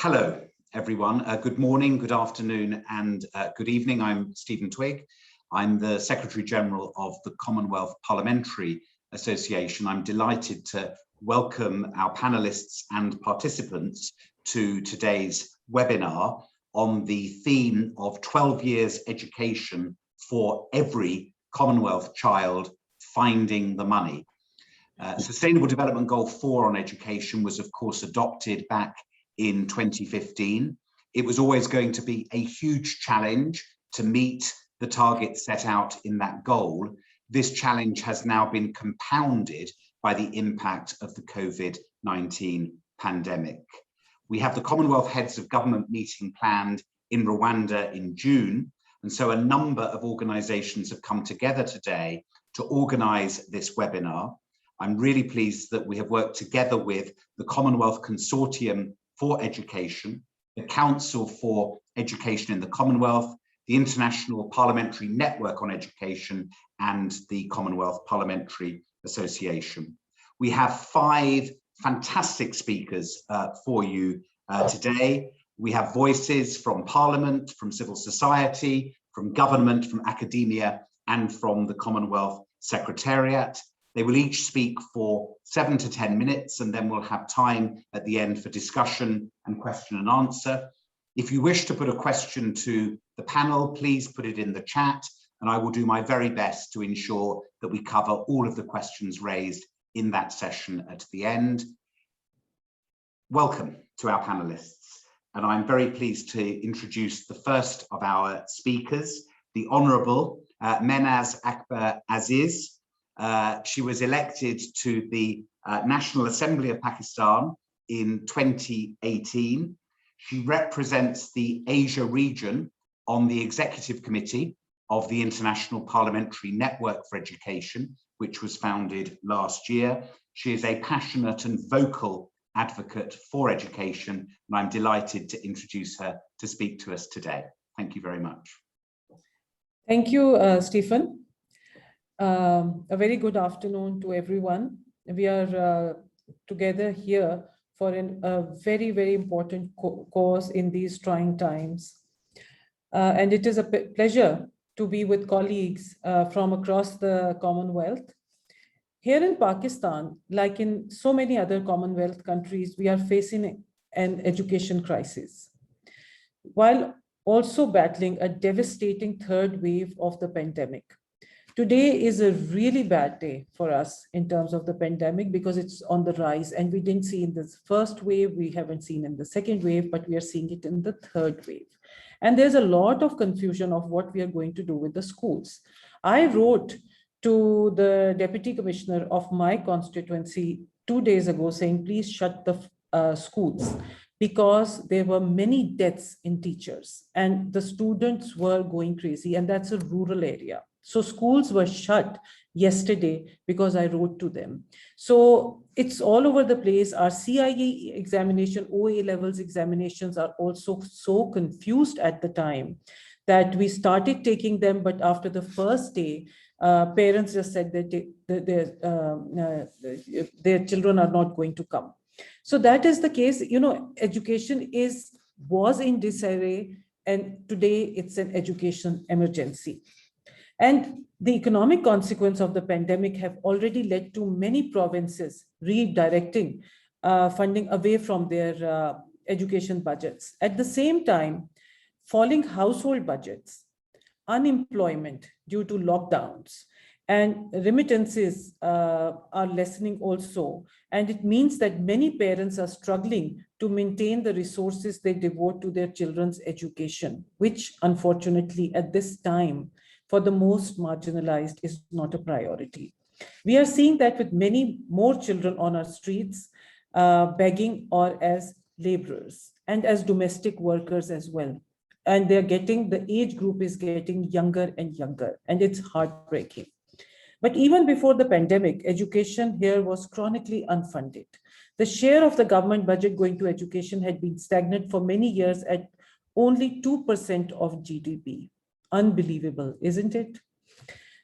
Hello, everyone. Good morning, good afternoon, and good evening. I'm Stephen Twigg. I'm the Secretary General of the Commonwealth Parliamentary Association. I'm delighted to welcome our panelists and participants to today's webinar on the theme of 12 years education for every Commonwealth child, finding the money. Sustainable Development Goal 4 on education was, of course, adopted back in 2015. It was always going to be a huge challenge to meet the targets set out in that goal. This challenge has now been compounded by the impact of the COVID-19 pandemic. We have the Commonwealth Heads of Government meeting planned in Rwanda in June, and so a number of organisations have come together today to organise this webinar. I'm really pleased that we have worked together with the Commonwealth Consortium for Education, the Council for Education in the Commonwealth, the International Parliamentary Network on Education, and the Commonwealth Parliamentary Association. We have 5 fantastic speakers for you today. We have voices from Parliament, from civil society, from government, from academia, and from the Commonwealth Secretariat. They will each speak for 7 to 10 minutes, and then we'll have time at the end for discussion and question and answer. If you wish to put a question to the panel, please put it in the chat, and I will do my very best to ensure that we cover all of the questions raised in that session at the end. Welcome to our panelists, and I'm very pleased to introduce the first of our speakers, the Honourable Mehnaz Akber Aziz. She was elected to the National Assembly of Pakistan in 2018. She represents the Asia region on the Executive Committee of the International Parliamentary Network for Education, which was founded last year. She is a passionate and vocal advocate for education, and I'm delighted to introduce her to speak to us today. Thank you very much. Thank you, Stephen. A very good afternoon to everyone. We are together here for a very, very important cause in these trying times. And it is a pleasure to be with colleagues from across the Commonwealth. Here in Pakistan, like in so many other Commonwealth countries, we are facing an education crisis, while also battling a devastating third wave of the pandemic. Today is a really bad day for us in terms of the pandemic because it's on the rise, and we didn't see in this first wave, we haven't seen in the second wave, but we are seeing it in the third wave. And there's a lot of confusion of what we are going to do with the schools. I wrote to the Deputy Commissioner of my constituency 2 days ago saying, please shut the schools, because there were many deaths in teachers and the students were going crazy, and that's a rural area. So schools were shut yesterday because I wrote to them. So it's all over the place. Our CIE examination, OA levels examinations are also so confused at the time that we started taking them, but after the first day, parents just said that their children are not going to come. So that is the case. You know, education was in disarray, and today it's an education emergency. And the economic consequence of the pandemic have already led to many provinces redirecting funding away from their education budgets. At the same time, falling household budgets, unemployment due to lockdowns, and remittances are lessening also. And it means that many parents are struggling to maintain the resources they devote to their children's education, which unfortunately at this time, for the most marginalized, is not a priority. We are seeing that with many more children on our streets, begging or as laborers and as domestic workers as well. And the age group is getting younger and younger, and it's heartbreaking. But even before the pandemic, education here was chronically unfunded. The share of the government budget going to education had been stagnant for many years at only 2% of GDP. Unbelievable, isn't it?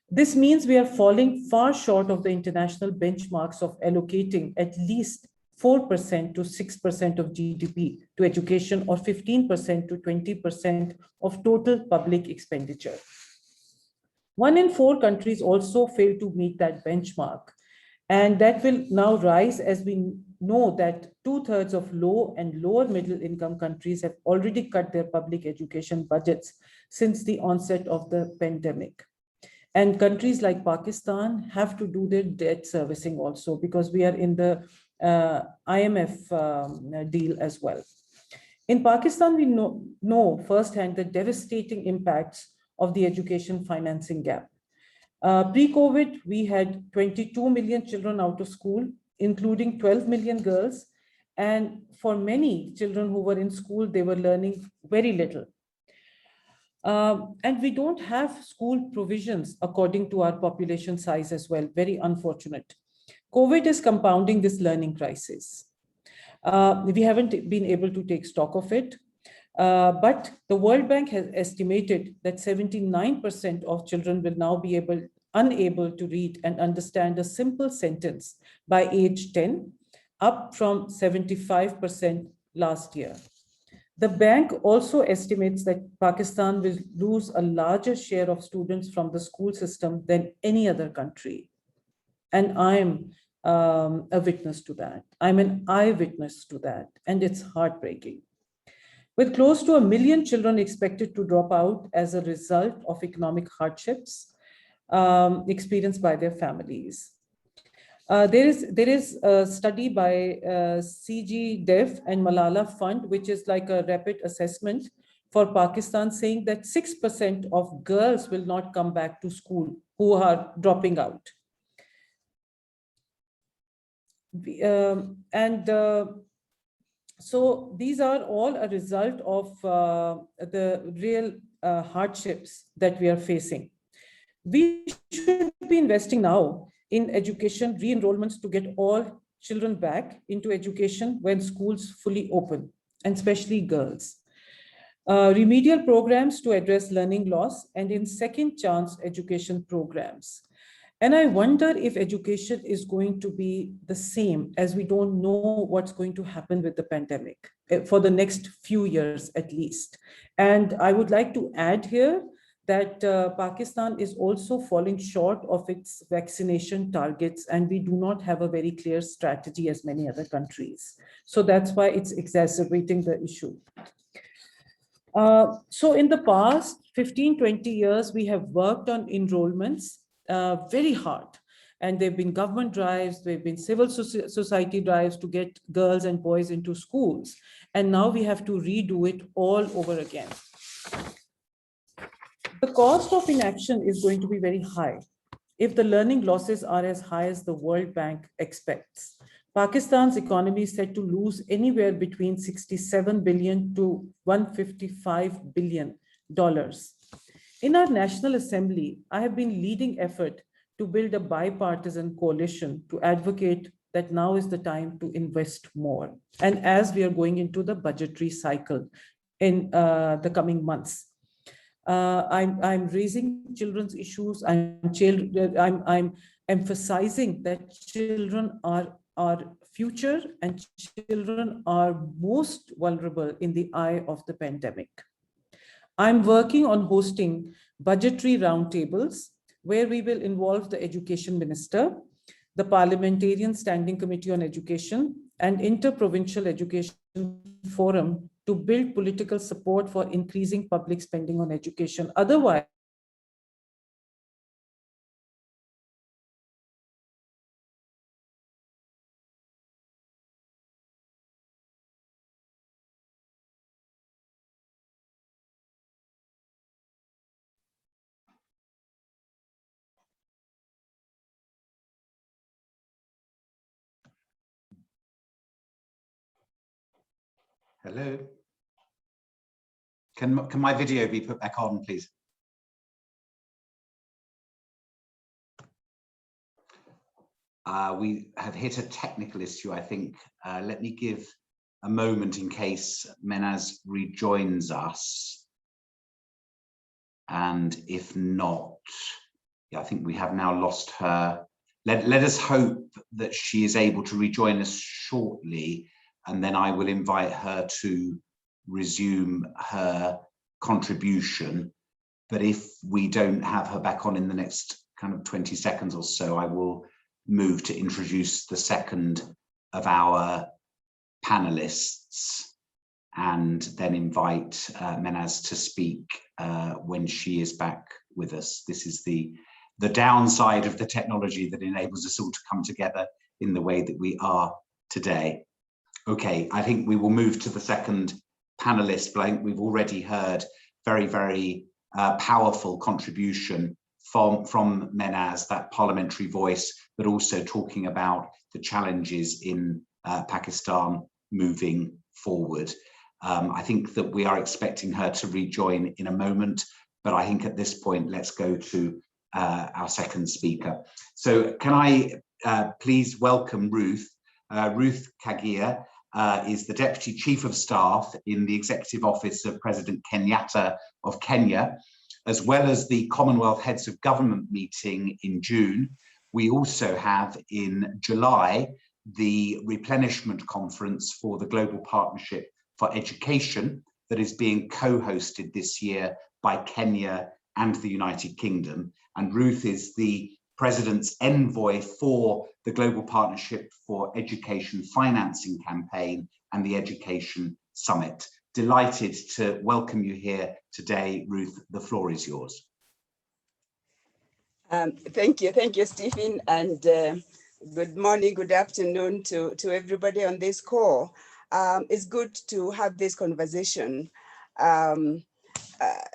This means we are falling far short of the international benchmarks of allocating at least 4% to 6% of GDP to education, or 15% to 20% of total public expenditure. 1 in 4 countries also failed to meet that benchmark. And that will now rise, as we know that 2/3 of low and lower middle income countries have already cut their public education budgets since the onset of the pandemic. And countries like Pakistan have to do their debt servicing also, because we are in the IMF deal as well. In Pakistan, we know firsthand the devastating impacts of the education financing gap. Pre-COVID, we had 22 million children out of school, including 12 million girls. And for many children who were in school, they were learning very little. And we don't have school provisions according to our population size as well. Very unfortunate. COVID is compounding this learning crisis. We haven't been able to take stock of it. But the World Bank has estimated that 79% of children will now be unable to read and understand a simple sentence by age 10, up from 75% last year. The bank also estimates that Pakistan will lose a larger share of students from the school system than any other country. And I'm a witness to that. I'm an eyewitness to that, and it's heartbreaking. With close to 1 million children expected to drop out as a result of economic hardships experienced by their families. There is a study by CG Dev and Malala Fund, which is like a rapid assessment for Pakistan, saying that 6% of girls will not come back to school who are dropping out. So these are all a result of the real hardships that we are facing. We should be investing now in education re-enrollments to get all children back into education when schools fully open, and especially girls. Remedial programs to address learning loss, and in second chance education programs. And I wonder if education is going to be the same, as we don't know what's going to happen with the pandemic for the next few years at least. And I would like to add here that Pakistan is also falling short of its vaccination targets, and we do not have a very clear strategy as many other countries. So that's why it's exacerbating the issue. So in the past 15-20 years, we have worked on enrollments very hard. And there have been government drives, there have been civil society drives to get girls and boys into schools. And now we have to redo it all over again. The cost of inaction is going to be very high if the learning losses are as high as the World Bank expects. Pakistan's economy is said to lose anywhere between $67 billion to $155 billion. In our National Assembly, I have been leading effort to build a bipartisan coalition to advocate that now is the time to invest more. And as we are going into the budgetary cycle in the coming months, I'm raising children's issues. I'm emphasizing that children are our future, and children are most vulnerable in the eye of the pandemic. I'm working on hosting budgetary roundtables where we will involve the Education Minister, the Parliamentarian Standing Committee on Education, and Inter-Provincial Education Forum to build political support for increasing public spending on education. Otherwise, hello. Can my video be put back on, please? We have hit a technical issue, I think. Let me give a moment in case Mehnaz rejoins us. And if not, yeah, I think we have now lost her. let us hope that she is able to rejoin us shortly, and then I will invite her to resume her contribution. But if we don't have her back on in the next kind of 20 seconds or so, I will move to introduce the second of our panelists and then invite Mehnaz to speak when she is back with us. This is the downside of the technology that enables us all to come together in the way that we are today. Okay, I think we will move to the second panelist, but I think we've already heard very powerful contribution from Mehnaz, that parliamentary voice, but also talking about the challenges in Pakistan moving forward. I think that we are expecting her to rejoin in a moment, but I think at this point, let's go to our second speaker. So can I please welcome Ruth. Ruth Kagia is the Deputy Chief of Staff in the Executive Office of President Kenyatta of Kenya, as well as the Commonwealth Heads of Government meeting in June. We also have in July the replenishment conference for the Global Partnership for Education that is being co-hosted this year by Kenya and the United Kingdom. And Ruth is the President's envoy for the Global Partnership for Education Financing Campaign and the Education Summit. Delighted to welcome you here today, Ruth. The floor is yours. Thank you, Stephen, and good morning, good afternoon to everybody on this call. It's good to have this conversation. I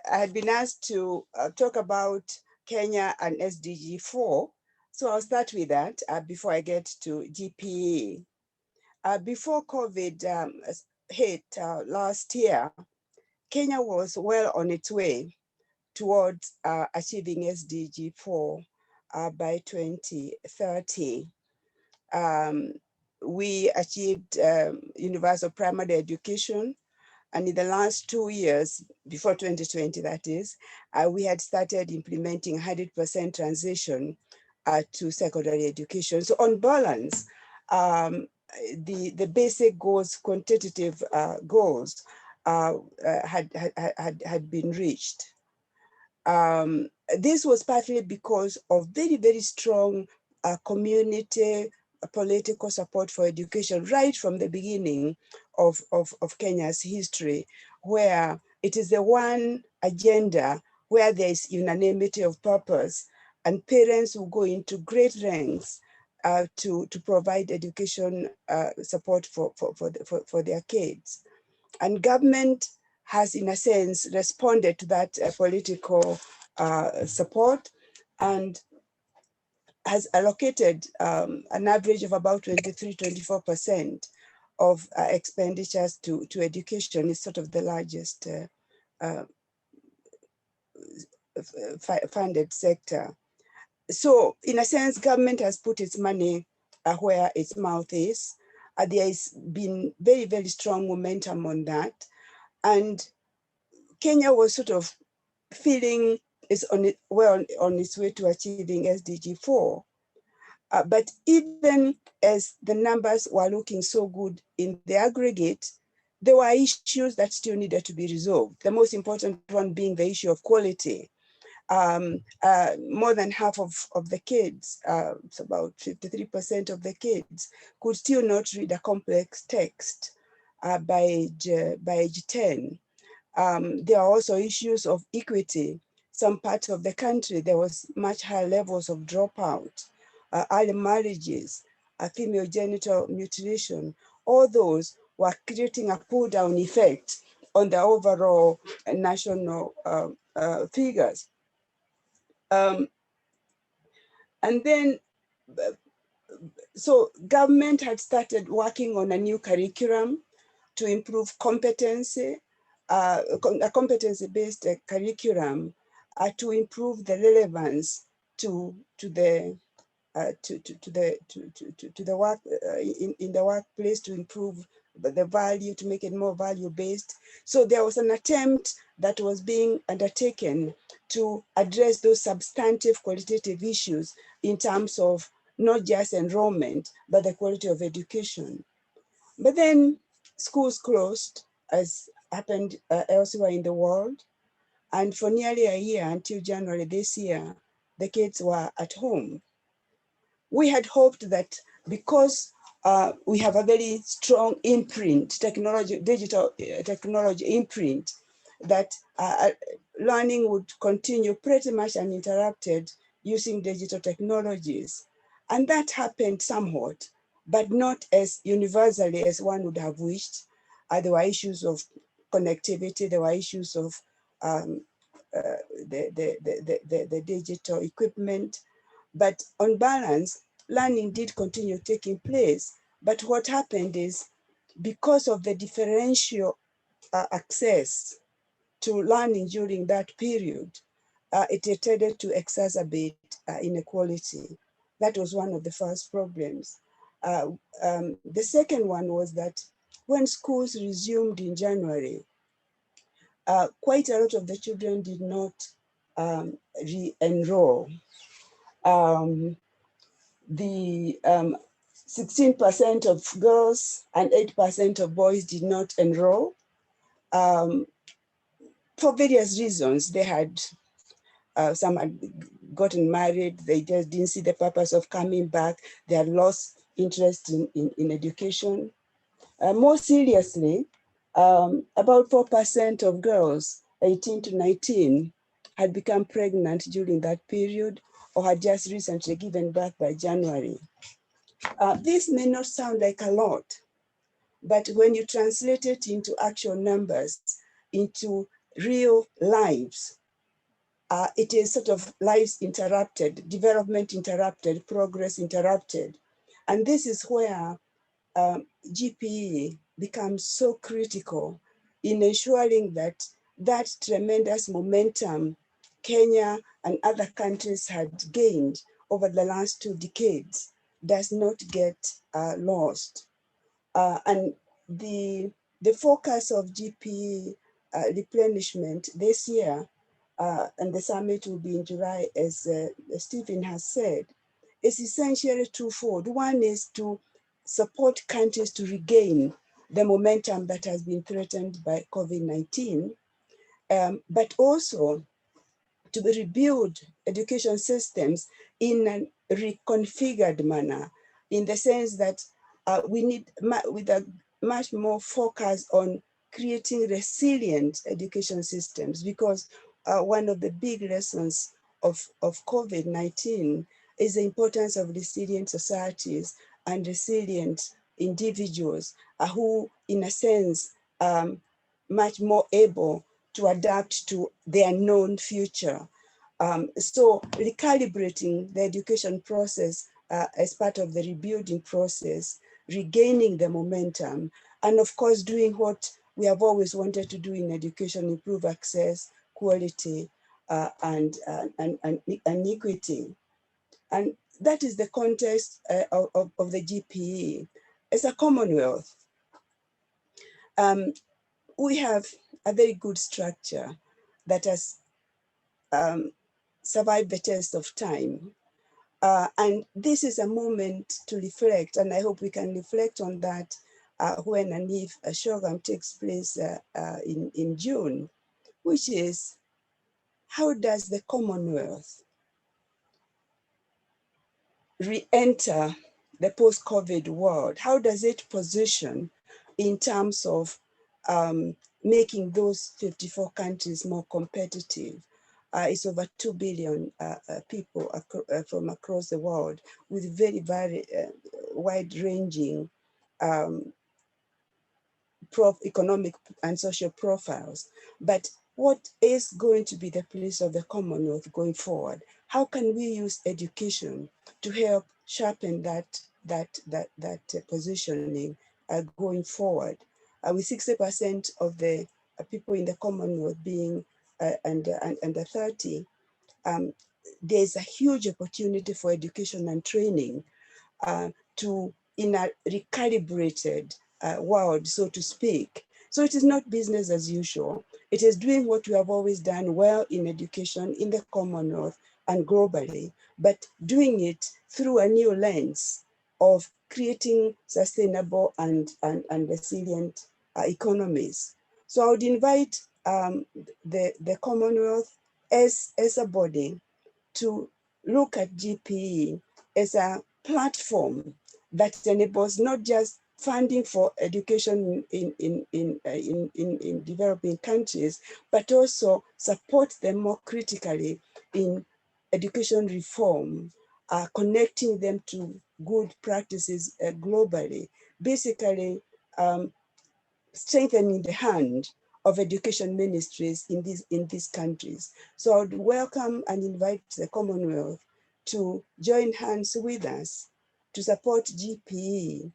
had been asked to talk about Kenya and SDG 4, so I'll start with that before I get to GPE. Before COVID hit last year, Kenya was well on its way towards achieving SDG 4 by 2030. We achieved universal primary education, and in the last 2 years, before 2020 that is, we had started implementing 100% transition to secondary education. So on balance, the basic goals, quantitative goals had been reached. This was partly because of very strong community political support for education right from the beginning of Kenya's history, where it is the one agenda where there is unanimity of purpose, and parents will go into great lengths to provide education support for their kids. And government has, in a sense, responded to that political support and has allocated an average of about 23–24% of expenditures to education. Is sort of the largest funded sector. So in a sense, government has put its money where its mouth is. There has been very strong momentum on that. And Kenya was sort of feeling is on its way to achieving SDG 4. But even as the numbers were looking so good in the aggregate, there were issues that still needed to be resolved. The most important one being the issue of quality. More than half of the kids, it's about 53% of the kids, could still not read a complex text by age 10. There are also issues of equity. Some parts of the country, there was much higher levels of dropout, early marriages, female genital mutilation. All those were creating a pull-down effect on the overall national figures. And then, so government had started working on a new curriculum to improve competency, a competency-based curriculum to improve the relevance to the work in the workplace, to improve the value, to make it more value-based. So there was an attempt that was being undertaken to address those substantive qualitative issues in terms of not just enrollment, but the quality of education. But then schools closed, as happened elsewhere in the world. And for nearly a year, until January this year, the kids were at home. We had hoped that because we have a very strong imprint, digital technology imprint, that learning would continue pretty much uninterrupted using digital technologies. And that happened somewhat, but not as universally as one would have wished. There were issues of connectivity, there were issues of the digital equipment. But on balance, learning did continue taking place. But what happened is, because of the differential access to learning during that period, it tended to exacerbate inequality. That was one of the first problems. The second one was that when schools resumed in January, quite a lot of the children did not re-enroll. The 16% of girls and 8% of boys did not enroll for various reasons. They had, some had gotten married, they just didn't see the purpose of coming back, they had lost interest in education. More seriously, about 4% of girls 18 to 19 had become pregnant during that period or had just recently given birth by January. This may not sound like a lot, but when you translate it into actual numbers, into real lives, it is sort of lives interrupted, development interrupted, progress interrupted. And this is where GPE becomes so critical in ensuring that that tremendous momentum Kenya and other countries had gained over the last 2 decades does not get lost. And the focus of GPE replenishment this year, and the summit will be in July, as Stephen has said, is essentially twofold. One is to support countries to regain the momentum that has been threatened by COVID-19, but also to rebuild education systems in a reconfigured manner, in the sense that we need, with a much more focus on creating resilient education systems, because one of the big lessons of COVID-19 is the importance of resilient societies and resilient individuals who, in a sense, much more able to adapt to the unknown future. So recalibrating the education process as part of the rebuilding process, regaining the momentum, and of course doing what we have always wanted to do in education: improve access, quality, and equity. And that is the context of the GPE. As a Commonwealth, we have a very good structure that has survived the test of time. And this is a moment to reflect, and I hope we can reflect on that when and if a Shogam takes place in June, which is, how does the Commonwealth re-enter the post-COVID world? How does it position in terms of making those 54 countries more competitive? It's over 2 billion people from across the world, with very wide-ranging economic and social profiles. But what is going to be the place of the Commonwealth going forward? How can we use education to help sharpen that positioning going forward? With 60% of the people in the Commonwealth being under 30, there's a huge opportunity for education and training in a recalibrated world, so to speak. So it is not business as usual. It is doing what we have always done well in education in the Commonwealth, and globally, but doing it through a new lens of creating sustainable and resilient economies. So I would invite the Commonwealth as a body to look at GPE as a platform that enables not just funding for education in developing countries, but also support them more critically in education reform, connecting them to good practices globally, basically strengthening the hand of education ministries in these countries. So I would welcome and invite the Commonwealth to join hands with us to support GPE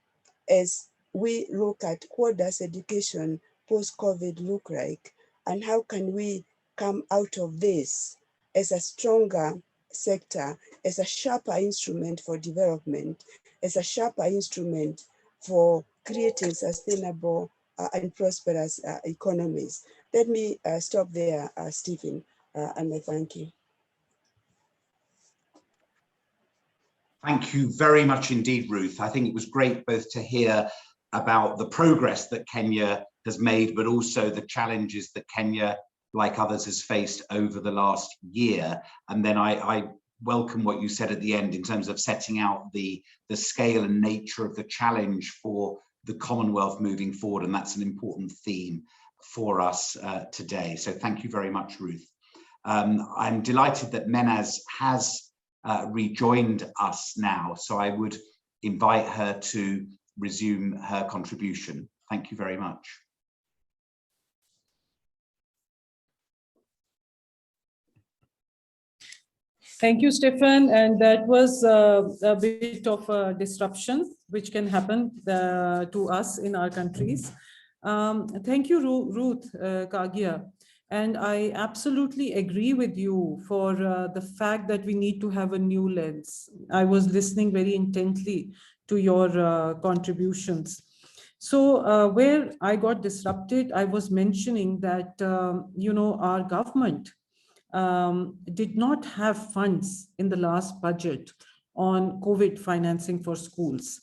as we look at what does education post-COVID look like, and how can we come out of this as a stronger sector, as a sharper instrument for development, as a sharper instrument for creating sustainable and prosperous economies. Let me stop there, Stephen, and I thank you. Thank you very much indeed, Ruth. I think it was great both to hear about the progress that Kenya has made, but also the challenges that Kenya, like others, has faced over the last year. And then I welcome what you said at the end in terms of setting out the scale and nature of the challenge for the Commonwealth moving forward. And that's an important theme for us today. So thank you very much, Ruth. I'm delighted that Mehnaz has rejoined us now, so I would invite her to resume her contribution. Thank you very much. Thank you, Stephen. And that was a bit of a disruption which can happen to us in our countries. Thank you, Ruth, Kagia. And I absolutely agree with you for the fact that we need to have a new lens. I was listening very intently to your contributions. So where I got disrupted, I was mentioning that, you know, our government did not have funds in the last budget on COVID financing for schools.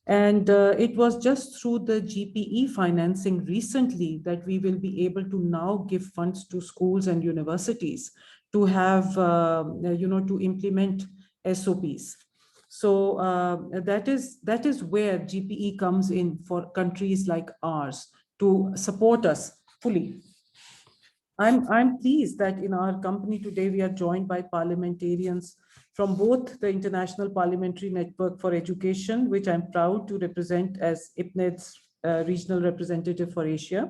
And it was just through the GPE financing recently that we will be able to now give funds to schools and universities to have, you know, to implement SOPs. So that is where GPE comes in for countries like ours to support us fully. I'm pleased that in our company today, we are joined by parliamentarians from both the International Parliamentary Network for Education, which I'm proud to represent as IPNEd's regional representative for Asia,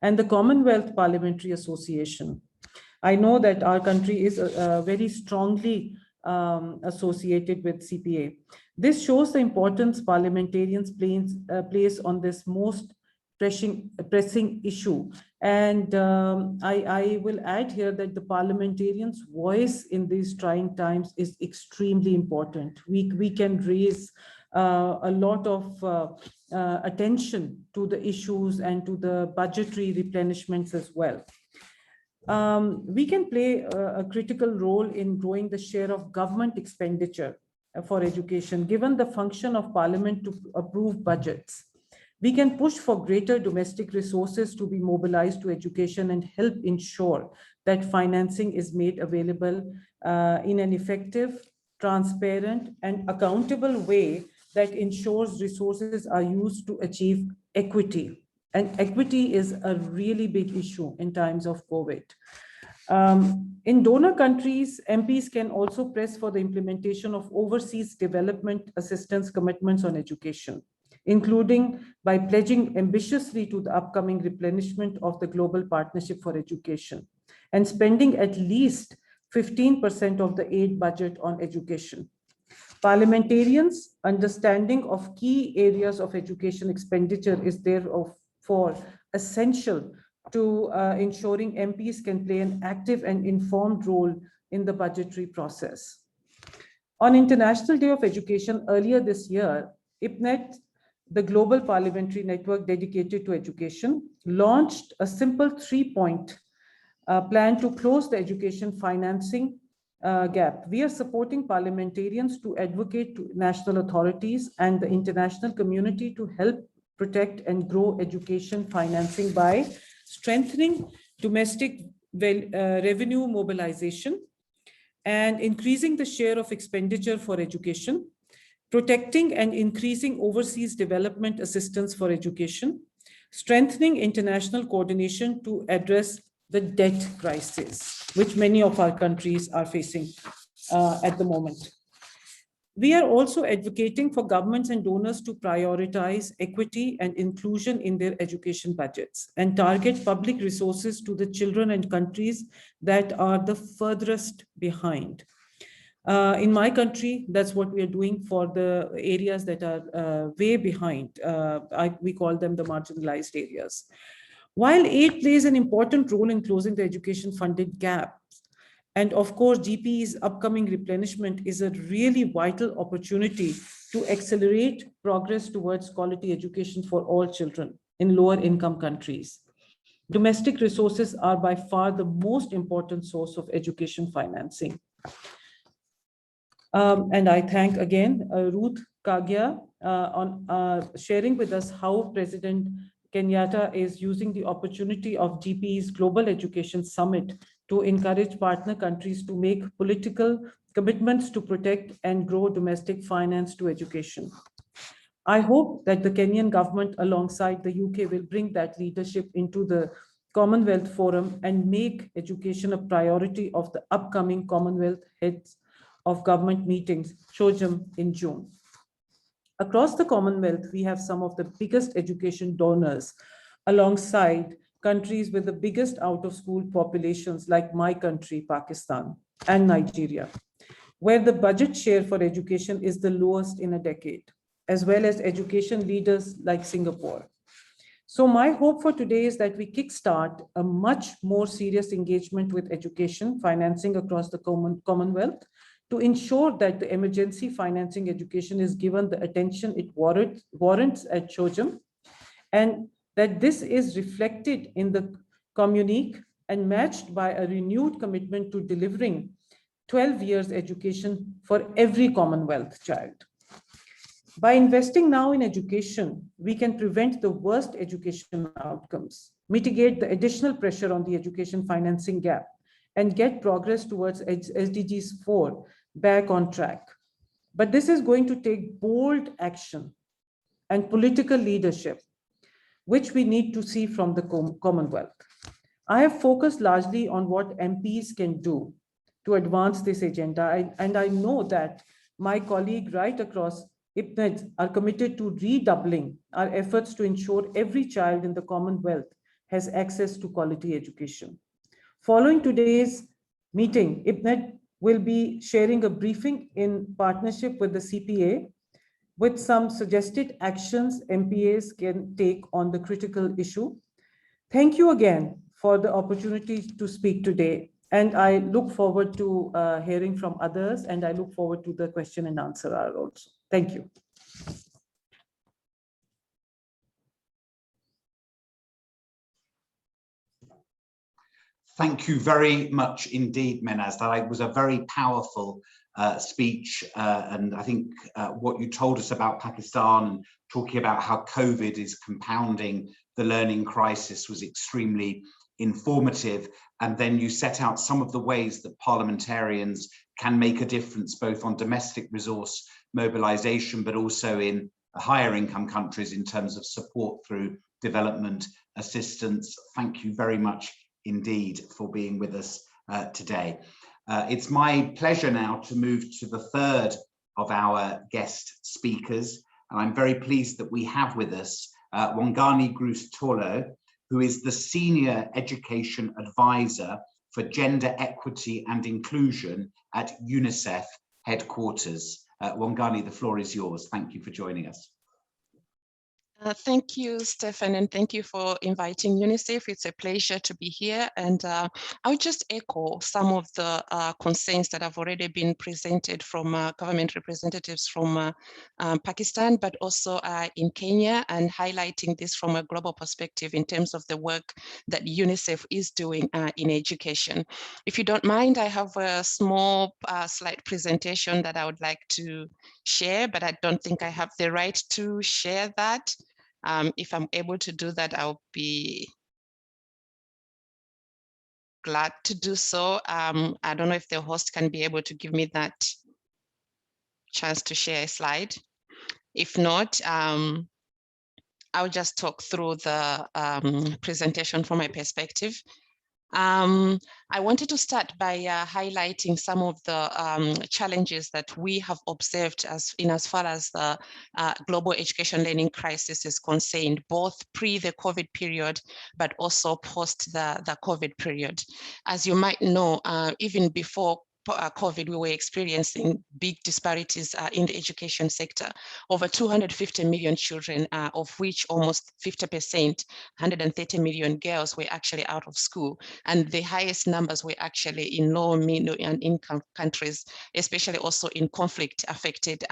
and the Commonwealth Parliamentary Association. I know that our country is very strongly associated with CPA. This shows the importance parliamentarians place on this most pressing issue. And I will add here that the parliamentarians' voice in these trying times is extremely important. We can raise a lot of attention to the issues and to the budgetary replenishments as well. We can play a critical role in growing the share of government expenditure for education, given the function of Parliament to approve budgets. We can push for greater domestic resources to be mobilized to education and help ensure that financing is made available in an effective, transparent, and accountable way that ensures resources are used to achieve equity. And equity is a really big issue in times of COVID. In donor countries, MPs can also press for the implementation of overseas development assistance commitments on education, including by pledging ambitiously to the upcoming replenishment of the Global Partnership for Education and spending at least 15% of the aid budget on education. Parliamentarians' understanding of key areas of education expenditure is therefore essential to ensuring MPs can play an active and informed role in the budgetary process. On International Day of Education earlier this year, IPNEd, the Global Parliamentary Network dedicated to education, launched a simple 3-point plan to close the education financing gap. We are supporting parliamentarians to advocate to national authorities and the international community to help protect and grow education financing by strengthening domestic revenue mobilization and increasing the share of expenditure for education, protecting and increasing overseas development assistance for education, strengthening international coordination to address the debt crisis, which many of our countries are facing at the moment. We are also advocating for governments and donors to prioritize equity and inclusion in their education budgets and target public resources to the children and countries that are the furthest behind. In my country, that's what we are doing for the areas that are way behind. We call them the marginalized areas. While aid plays an important role in closing the education funded gap, and of course, GPE's upcoming replenishment is a really vital opportunity to accelerate progress towards quality education for all children in lower income countries. Domestic resources are by far the most important source of education financing. And I thank again Ruth, Kagia on sharing with us how President Kenyatta is using the opportunity of GPE's Global Education Summit to encourage partner countries to make political commitments to protect and grow domestic finance to education. I hope that the Kenyan government alongside the UK will bring that leadership into the Commonwealth Forum and make education a priority of the upcoming Commonwealth Heads of Government meetings, CHOGM, in June. Across the Commonwealth, we have some of the biggest education donors alongside countries with the biggest out-of-school populations like my country, Pakistan, and Nigeria, where the budget share for education is the lowest in a decade, as well as education leaders like Singapore. So my hope for today is that we kickstart a much more serious engagement with education financing across the Commonwealth to ensure that the emergency financing education is given the attention it warrants at CHOGM, and that this is reflected in the communique and matched by a renewed commitment to delivering 12 years education for every Commonwealth child. By investing now in education, we can prevent the worst education outcomes, mitigate the additional pressure on the education financing gap, and get progress towards SDGs 4 back on track. But this is going to take bold action and political leadership, which we need to see from the Commonwealth. I have focused largely on what MPs can do to advance this agenda, and I know that my colleague right across IPNEd are committed to redoubling our efforts to ensure every child in the Commonwealth has access to quality education. Following today's meeting, IPNEd will be sharing a briefing in partnership with the CPA with some suggested actions MPAs can take on the critical issue. Thank you again for the opportunity to speak today. And I look forward to hearing from others, and I look forward to the question and answer hour also. Thank you. Thank you very much indeed, Mehnaz. That was a very powerful speech, and I think what you told us about Pakistan and talking about how COVID is compounding the learning crisis was extremely informative. And then you set out some of the ways that parliamentarians can make a difference, both on domestic resource mobilization, but also in higher income countries in terms of support through development assistance. Thank you very much indeed for being with us today. It's my pleasure now to move to the third of our guest speakers. And I'm very pleased that we have with us Wongani Taulo, who is the Senior Education Advisor for Gender Equity and Inclusion at UNICEF headquarters. Wongani, the floor is yours. Thank you for joining us. Thank you, Stefan, and thank you for inviting UNICEF. It's a pleasure to be here. And I'll just echo some of the concerns that have already been presented from government representatives from Pakistan, but also in Kenya, and highlighting this from a global perspective in terms of the work that UNICEF is doing in education. If you don't mind, I have a small slide presentation that I would like to share, but I don't think I have the right to share that. If I'm able to do that, I'll be glad to do so. I don't know if the host can be able to give me that chance to share a slide. If not, I'll just talk through the presentation from my perspective. I wanted to start by highlighting some of the challenges that we have observed as far as the global education learning crisis is concerned, both pre the COVID period, but also post the COVID period. As you might know, even before COVID, we were experiencing big disparities in the education sector. Over 250 million children, of which almost 50%, 130 million girls were actually out of school. And the highest numbers were actually in low, middle, and income countries, especially also in conflict affected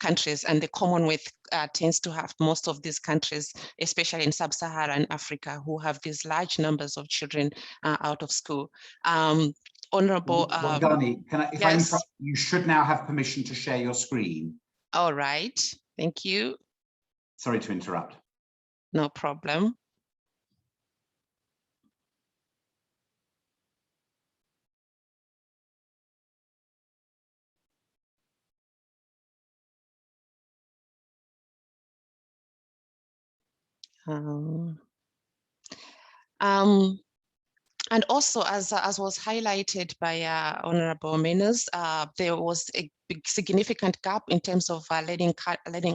countries. And the Commonwealth tends to have most of these countries, especially in sub-Saharan Africa, who have these large numbers of children out of school. Honorable Wongani, if I yes. interrupt, you should now have permission to share your screen. All right, thank you. Sorry to interrupt. No problem. And also, as was highlighted by Honorable Mehnaz, there was a big significant gap in terms of learning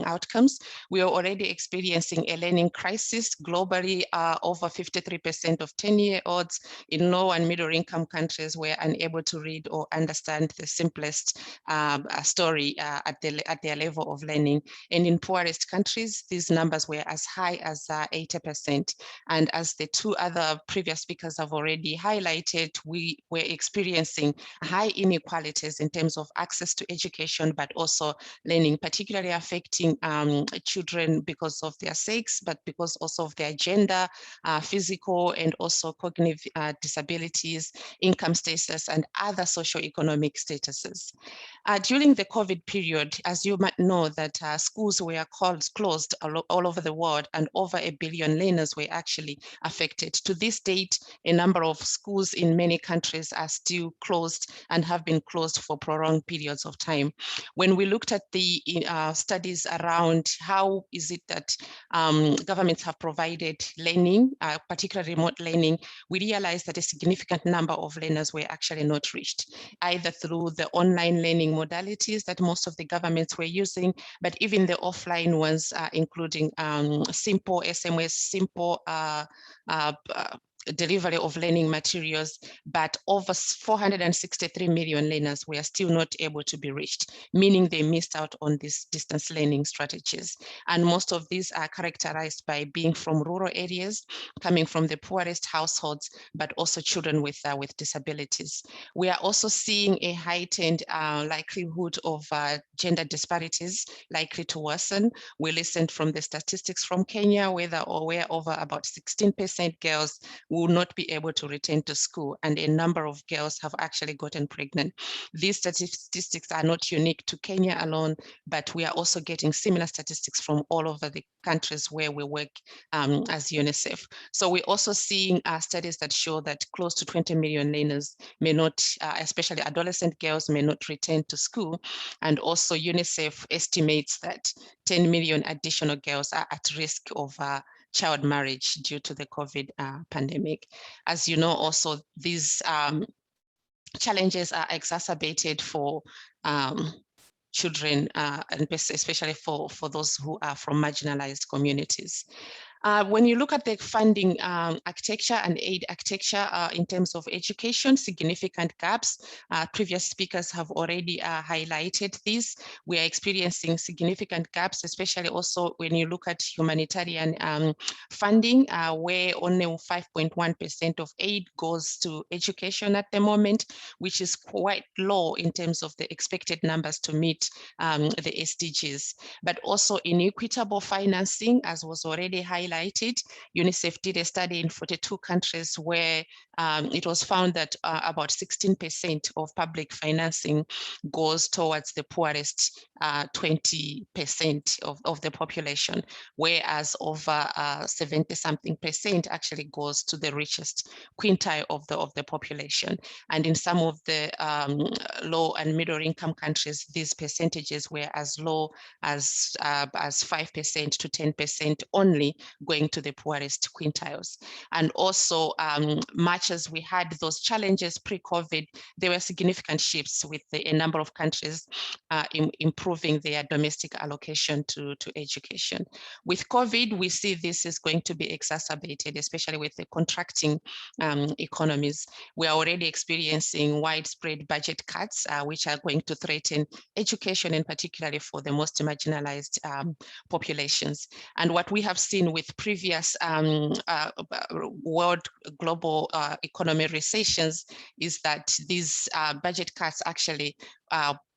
outcomes. We are already experiencing a learning crisis globally. Over 53% of 10-year-olds in low and middle income countries were unable to read or understand the simplest story at their level of learning. And in poorest countries, these numbers were as high as 80%. And as the two other previous speakers have already highlighted, we were experiencing high inequalities in terms of access to education, but also learning, particularly affecting children because of their sex, but because also of their gender, physical, and also cognitive disabilities, income status, and other socioeconomic statuses. During the COVID period, as you might know, that schools were closed all over the world, and over 1 billion learners were actually affected. To this date, a number of schools in many countries are still closed and have been closed for prolonged periods of time. When we looked at the studies around how is it that governments have provided learning, particularly remote learning, we realized that a significant number of learners were actually not reached, either through the online learning modalities that most of the governments were using, but even the offline ones, including simple SMS, simple delivery of learning materials, but over 463 million learners were still not able to be reached, meaning they missed out on these distance learning strategies. And most of these are characterized by being from rural areas, coming from the poorest households, but also children with disabilities. We are also seeing a heightened likelihood of gender disparities likely to worsen. We listened from the statistics from Kenya, where over about 16% girls will not be able to return to school, and a number of girls have actually gotten pregnant. These statistics are not unique to Kenya alone, but we are also getting similar statistics from all over the countries where we work as UNICEF. So we're also seeing studies that show that close to 20 million learners may not, especially adolescent girls, may not return to school. And also UNICEF estimates that 10 million additional girls are at risk of child marriage due to the COVID pandemic. As you know, also these challenges are exacerbated for children, and especially for those who are from marginalized communities. When you look at the funding architecture and aid architecture in terms of education, significant gaps. Previous speakers have already highlighted this. We are experiencing significant gaps, especially also when you look at humanitarian funding, where only 5.1% of aid goes to education at the moment, which is quite low in terms of the expected numbers to meet the SDGs. But also in equitable financing, as was already highlighted, UNICEF did a study in 42 countries where it was found that about 16% of public financing goes towards the poorest 20% of the population, whereas over 70-something% actually goes to the richest quintile of the population. And in some of the low and middle income countries, these percentages were as low as 5% to 10% only going to the poorest quintiles. And also, much as we had those challenges pre-COVID, there were significant shifts with a number of countries improving their domestic allocation to education. With COVID, we see this is going to be exacerbated, especially with the contracting economies. We are already experiencing widespread budget cuts, which are going to threaten education, and particularly for the most marginalized populations. And what we have seen with previous world global economy recessions is that these budget cuts actually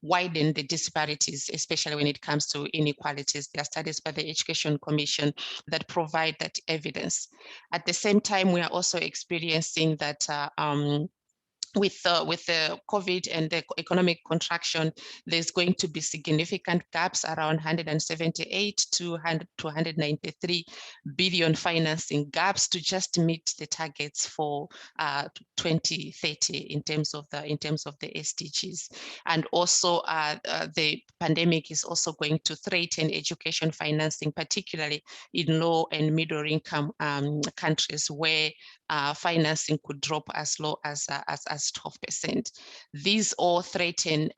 widen the disparities, especially when it comes to inequalities. There are studies by the Education Commission that provide that evidence. At the same time, we are also experiencing that with the COVID and the economic contraction, there's going to be significant gaps, around 178 to 193 billion financing gaps to just meet the targets for 2030 in terms of the SDGs. And also the pandemic is also going to threaten education financing, particularly in low and middle income countries where financing could drop as low as 12%. These all threaten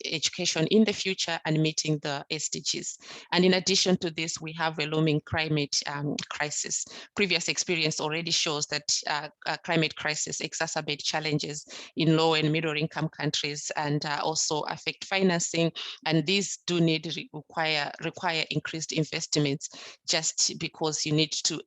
education in the future and meeting the SDGs. And in addition to this, we have a looming climate crisis. Previous experience already shows that climate crisis exacerbate challenges in low and middle income countries and also affect financing. And these do require increased investments, just because you need to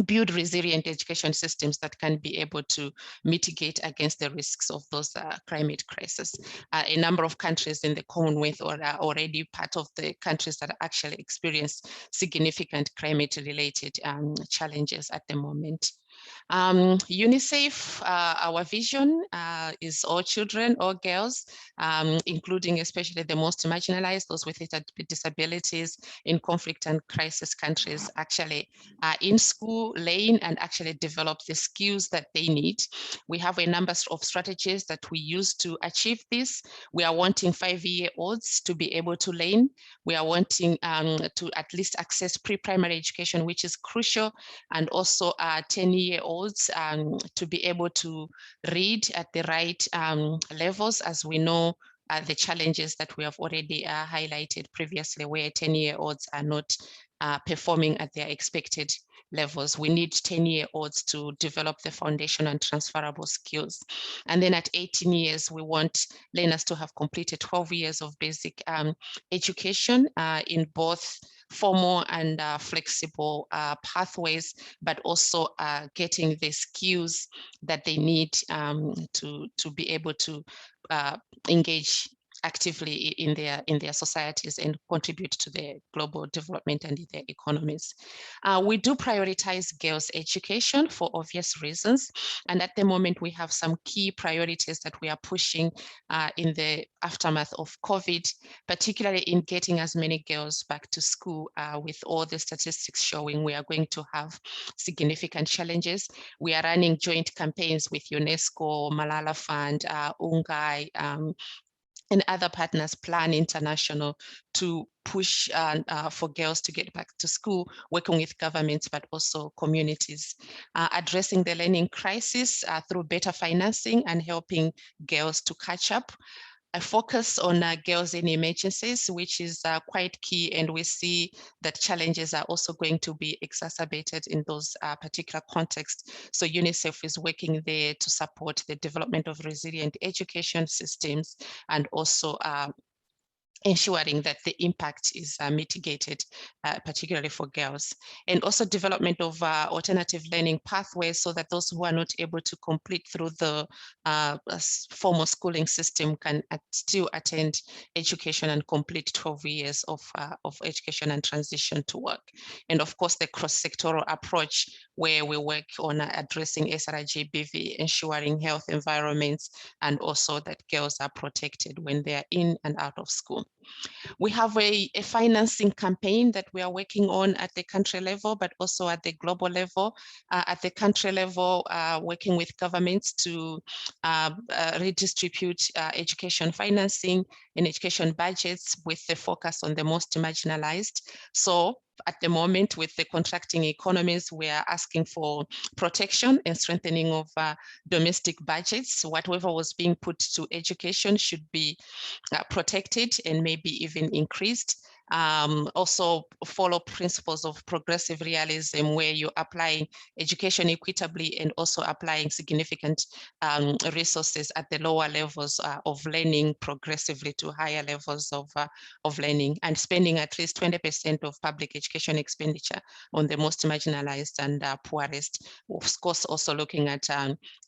build resilient education systems that can be able to mitigate against the risks of those climate crises. A number of countries in the Commonwealth are already part of the countries that actually experience significant climate-related challenges at the moment. UNICEF, our vision is all children, all girls, including especially the most marginalized, those with disabilities in conflict and crisis countries, actually in school, learn and actually develop the skills that they need. We have a number of strategies that we use to achieve this. We are wanting 5-year-olds to be able to learn. We are wanting to at least access pre-primary education, which is crucial, and also 10-year-olds to be able to read at the right levels, as we know the challenges that we have already highlighted previously, where 10-year-olds are not performing at their expected levels. We need 10-year-olds to develop the foundation and transferable skills. And then at 18 years, we want learners to have completed 12 years of basic education in both formal and flexible pathways, but also getting the skills that they need to be able to engage actively in their societies and contribute to their global development and their economies. We do prioritize girls' education for obvious reasons. And at the moment, we have some key priorities that we are pushing in the aftermath of COVID, particularly in getting as many girls back to school. With all the statistics showing we are going to have significant challenges. We are running joint campaigns with UNESCO, Malala Fund, UNGAI, and other partners, Plan International, to push for girls to get back to school, working with governments, but also communities, addressing the learning crisis through better financing and helping girls to catch up. a focus on girls in emergencies, which is quite key, and we see that challenges are also going to be exacerbated in those particular contexts. So UNICEF is working there to support the development of resilient education systems, and also ensuring that the impact is mitigated, particularly for girls, and also development of alternative learning pathways, so that those who are not able to complete through the formal schooling system can still attend education and complete 12 years of education and transition to work. And of course, the cross-sectoral approach, where we work on addressing SRIGBV, ensuring health environments, and also that girls are protected when they are in and out of school. We have a financing campaign that we are working on at the country level, but also at the global level. At the country level, working with governments to redistribute education financing and education budgets with the focus on the most marginalized. So at the moment, with the contracting economies, we are asking for protection and strengthening of domestic budgets. Whatever was being put to education should be protected and maybe even increased. Also follow principles of progressive realism, where you apply education equitably and also applying significant resources at the lower levels of learning progressively to higher levels of learning, and spending at least 20% of public education expenditure on the most marginalized and poorest. Of course, also looking at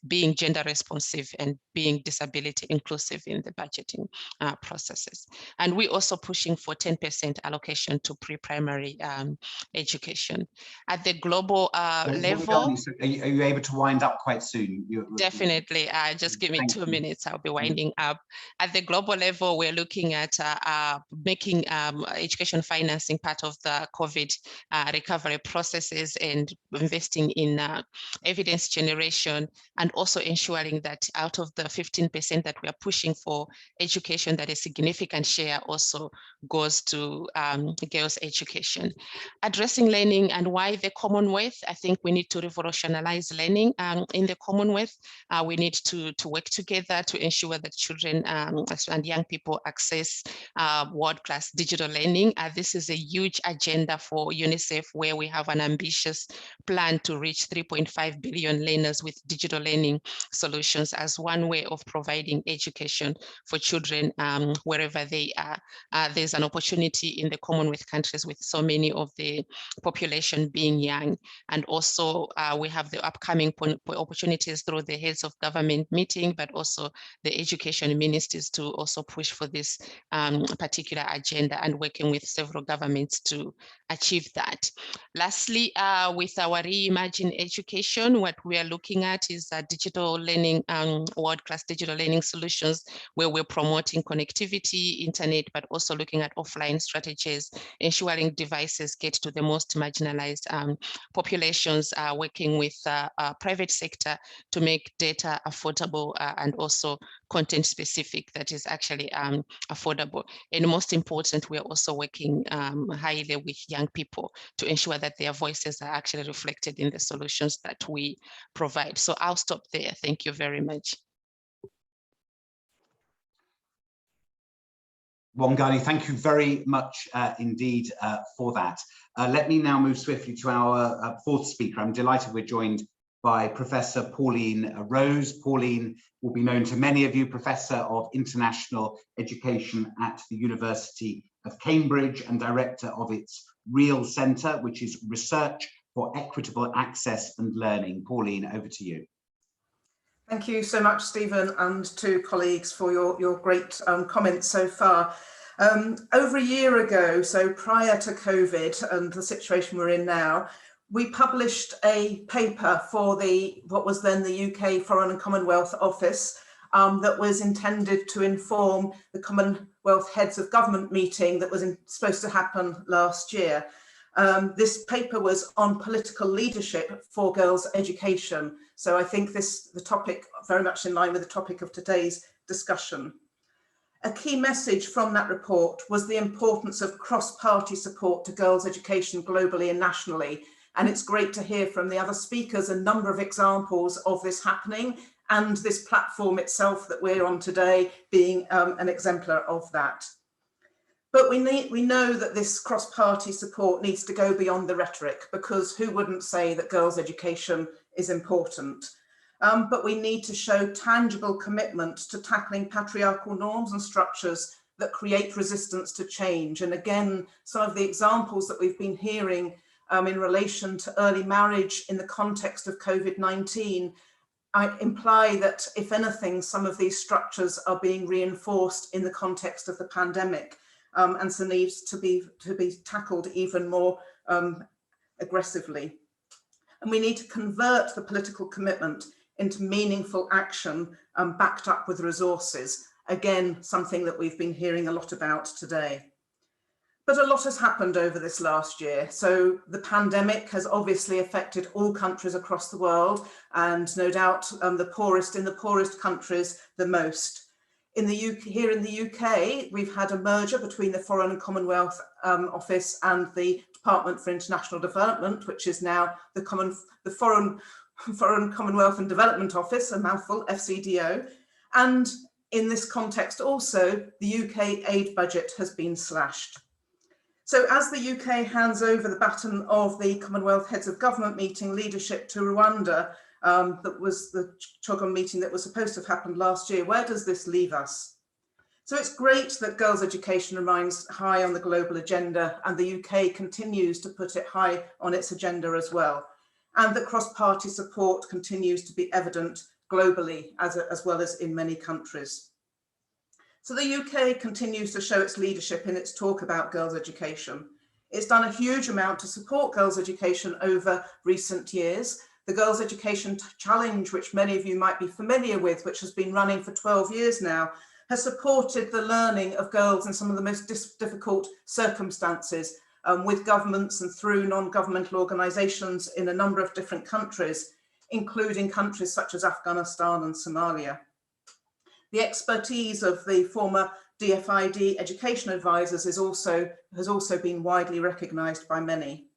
being gender responsive and being disability inclusive in the budgeting processes. And we're also pushing for 10% allocation to pre-primary education. At the global level. Are you able to wind up quite soon? Definitely. Just give me 2 minutes. I'll be winding up. At the global level, we're looking at making education financing part of the COVID recovery processes, and investing in evidence generation, and also ensuring that out of the 15% that we are pushing for education, that a significant share also goes to girls' education. Addressing learning and why the Commonwealth. I think we need to revolutionize learning in the Commonwealth. We need to work together to ensure that children and young people access world-class digital learning. This is a huge agenda for UNICEF, where we have an ambitious plan to reach 3.5 billion learners with digital learning solutions as one way of providing education for children wherever they are. There's an opportunity in the Commonwealth countries with so many of the population being young. And also we have the upcoming opportunities through the heads of government meeting, but also the education ministers to also push for this particular agenda, and working with several governments to achieve that. Lastly, with our Reimagine Education, what we are looking at is digital learning, world-class digital learning solutions, where we're promoting connectivity, internet, but also looking at offline strategies, ensuring devices get to the most marginalized populations, working with private sector to make data affordable and also content specific that is actually affordable. And most important, we are also working highly with young people to ensure that their voices are actually reflected in the solutions that we provide. So I'll stop there. Thank you very much. Wongani, thank you very much indeed for that. Let me now move swiftly to our fourth speaker. I'm delighted we're joined by Professor Pauline Rose. Pauline will be known to many of you, Professor of International Education at the University of Cambridge and Director of its REAL Centre, which is Research for Equitable Access and Learning. Pauline, over to you. Thank you so much, Stephen, and to colleagues for your great comments so far. Over a year ago, so prior to COVID and the situation we're in now, we published a paper for what was then the UK Foreign and Commonwealth Office that was intended to inform the Commonwealth Heads of Government meeting that was supposed to happen last year. This paper was on political leadership for girls' education. So I think the topic very much in line with the topic of today's discussion. A key message from that report was the importance of cross-party support to girls' education globally and nationally. And it's great to hear from the other speakers a number of examples of this happening and this platform itself that we're on today being an exemplar of that. But we know that this cross-party support needs to go beyond the rhetoric, because who wouldn't say that girls' education is important? But we need to show tangible commitment to tackling patriarchal norms and structures that create resistance to change. And again, some of the examples that we've been hearing in relation to early marriage in the context of COVID-19 imply that, if anything, some of these structures are being reinforced in the context of the pandemic. And so needs to be tackled even more aggressively. And we need to convert the political commitment into meaningful action backed up with resources. Again, something that we've been hearing a lot about today. But a lot has happened over this last year. So the pandemic has obviously affected all countries across the world, and no doubt the poorest in the poorest countries the most. Here in the UK, we've had a merger between the Foreign and Commonwealth Office and the Department for International Development, which is now the Foreign Commonwealth and Development Office, a mouthful, FCDO. And in this context also, the UK aid budget has been slashed. So as the UK hands over the baton of the Commonwealth Heads of Government meeting leadership to Rwanda, that was the CHOGM meeting that was supposed to have happened last year, where does this leave us? So it's great that girls' education remains high on the global agenda, and the UK continues to put it high on its agenda as well. And that cross-party support continues to be evident globally as well as in many countries. So the UK continues to show its leadership in its talk about girls' education. It's done a huge amount to support girls' education over recent years. The Girls' Education Challenge, which many of you might be familiar with, which has been running for 12 years now, has supported the learning of girls in some of the most difficult circumstances with governments and through non-governmental organisations in a number of different countries, including countries such as Afghanistan and Somalia. The expertise of the former DFID education advisors has also been widely recognised by many.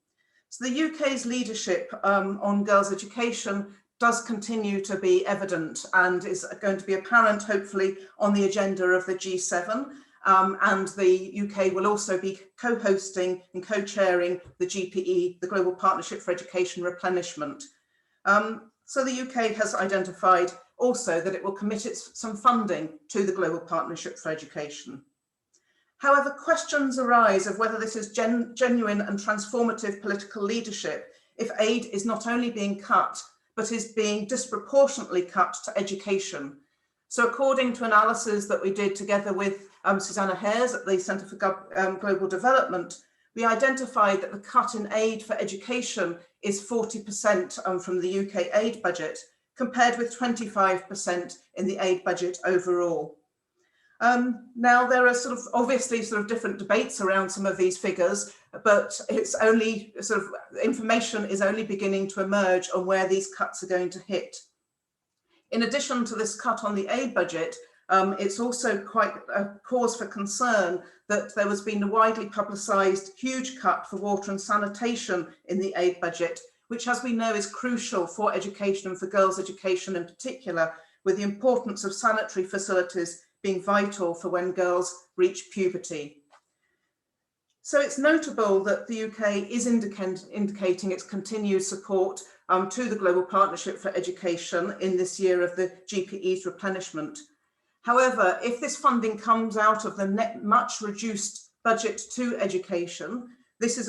So the UK's leadership on girls' education does continue to be evident and is going to be apparent, hopefully, on the agenda of the G7. And the UK will also be co-hosting and co-chairing the GPE, the Global Partnership for Education Replenishment. So the UK has identified also that it will commit some funding to the Global Partnership for Education. However, questions arise of whether this is genuine and transformative political leadership if aid is not only being cut, but is being disproportionately cut to education. So according to analysis that we did together with Susanna Hares at the Centre for Global Development, we identified that the cut in aid for education is 40% from the UK aid budget, compared with 25% in the aid budget overall. Now there are obviously different debates around some of these figures, but it's only information is only beginning to emerge on where these cuts are going to hit. In addition to this cut on the aid budget, it's also quite a cause for concern that there has been a widely publicised huge cut for water and sanitation in the aid budget, which, as we know, is crucial for education and for girls' education in particular, with the importance of sanitary facilities being vital for when girls reach puberty. So it's notable that the UK is indicating its continued support to the Global Partnership for Education in this year of the GPE's replenishment. However, if this funding comes out of the much reduced budget to education, this is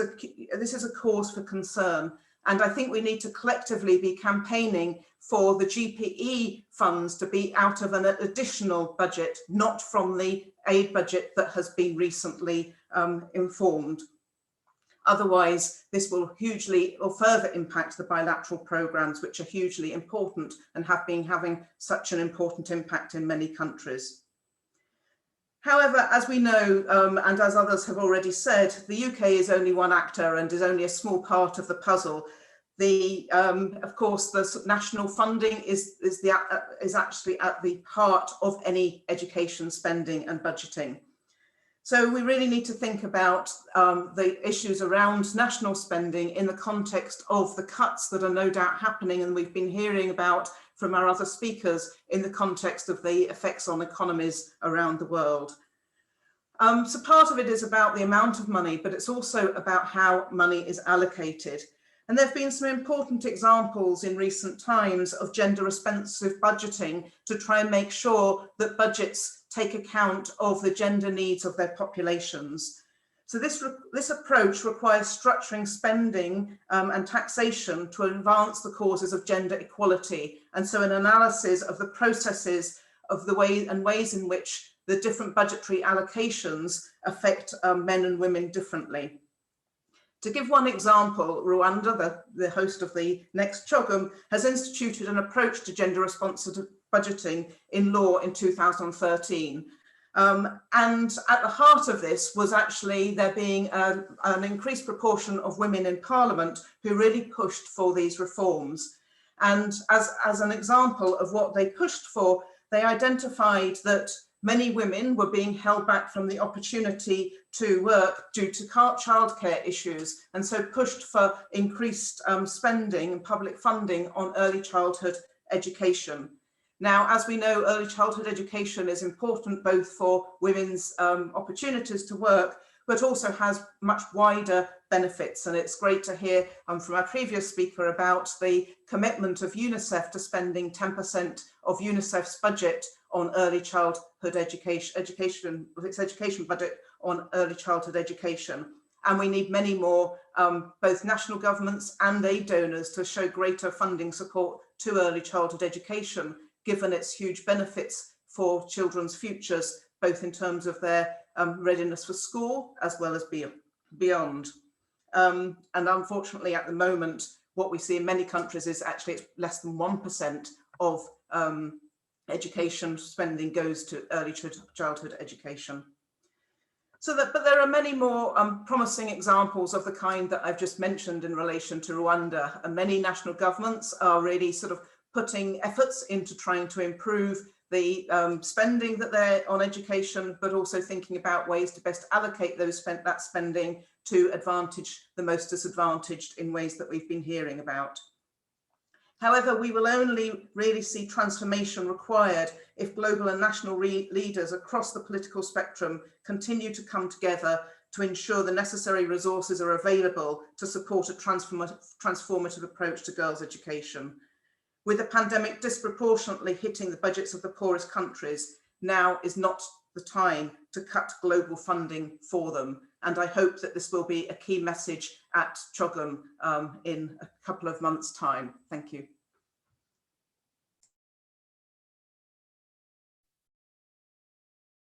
a cause for concern. And I think we need to collectively be campaigning for the GPE funds to be out of an additional budget, not from the aid budget that has been recently informed. Otherwise, this will hugely or further impact the bilateral programmes, which are hugely important and have been having such an important impact in many countries. However, as we know, and as others have already said, the UK is only one actor and is only a small part of the puzzle. Of course, the national funding is actually at the heart of any education spending and budgeting. So we really need to think about the issues around national spending in the context of the cuts that are no doubt happening and we've been hearing about from our other speakers in the context of the effects on economies around the world. So part of it is about the amount of money, but it's also about how money is allocated. And there have been some important examples in recent times of gender responsive budgeting to try and make sure that budgets take account of the gender needs of their populations. So this approach requires structuring spending and taxation to advance the causes of gender equality. And so an analysis of the processes of the ways in which the different budgetary allocations affect men and women differently. To give one example, Rwanda, the host of the next CHOGM, has instituted an approach to gender responsive budgeting in law in 2013. And at the heart of this was actually there being an increased proportion of women in Parliament who really pushed for these reforms. And as an example of what they pushed for, they identified that many women were being held back from the opportunity to work due to childcare issues, and so pushed for increased spending and public funding on early childhood education. Now, as we know, early childhood education is important both for women's opportunities to work, but also has much wider benefits. And it's great to hear from our previous speaker about the commitment of UNICEF to spending 10% of UNICEF's budget on early childhood education, of its education budget on early childhood education. And we need many more, both national governments and aid donors to show greater funding support to early childhood education, given its huge benefits for children's futures, both in terms of their readiness for school as well as beyond. And unfortunately, at the moment, what we see in many countries is actually it's less than 1% of education spending goes to early childhood education. But there are many more promising examples of the kind that I've just mentioned in relation to Rwanda, and many national governments are really sort of putting efforts into trying to improve the spending that they're on education, but also thinking about ways to best allocate that spending to advantage the most disadvantaged in ways that we've been hearing about. However, we will only really see transformation required if global and national leaders across the political spectrum continue to come together to ensure the necessary resources are available to support a transformative approach to girls' education. With the pandemic disproportionately hitting the budgets of the poorest countries, now is not the time to cut global funding for them. And I hope that this will be a key message at CHOGM in a couple of months' time. Thank you.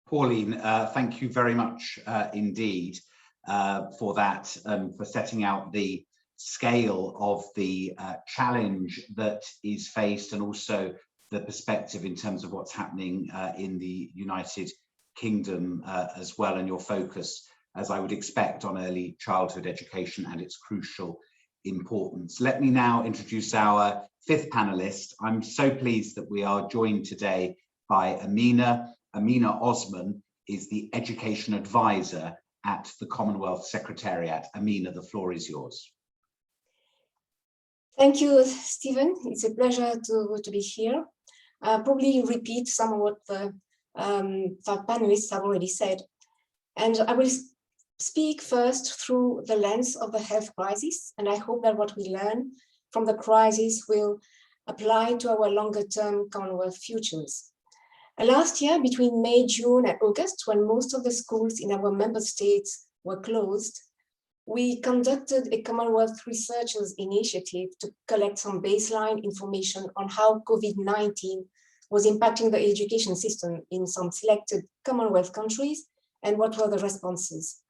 Pauline, thank you very much indeed for that, for setting out the scale of the challenge that is faced, and also the perspective in terms of what's happening in the United Kingdom as well, and your focus, as I would expect, on early childhood education and its crucial importance. Let me now introduce our fifth panelist. I'm so pleased that we are joined today by Amina. Amina Osman is the Education Advisor at the Commonwealth Secretariat. Amina, the floor is yours. Thank you, Stephen. It's a pleasure to be here. Probably repeat some of what the panelists have already said. And I will speak first through the lens of the health crisis. And I hope that what we learn from the crisis will apply to our longer-term Commonwealth futures. Last year, between May, June, and August, when most of the schools in our member states were closed, we conducted a Commonwealth researchers initiative to collect some baseline information on how COVID-19 was impacting the education system in some selected Commonwealth countries and what were the responses.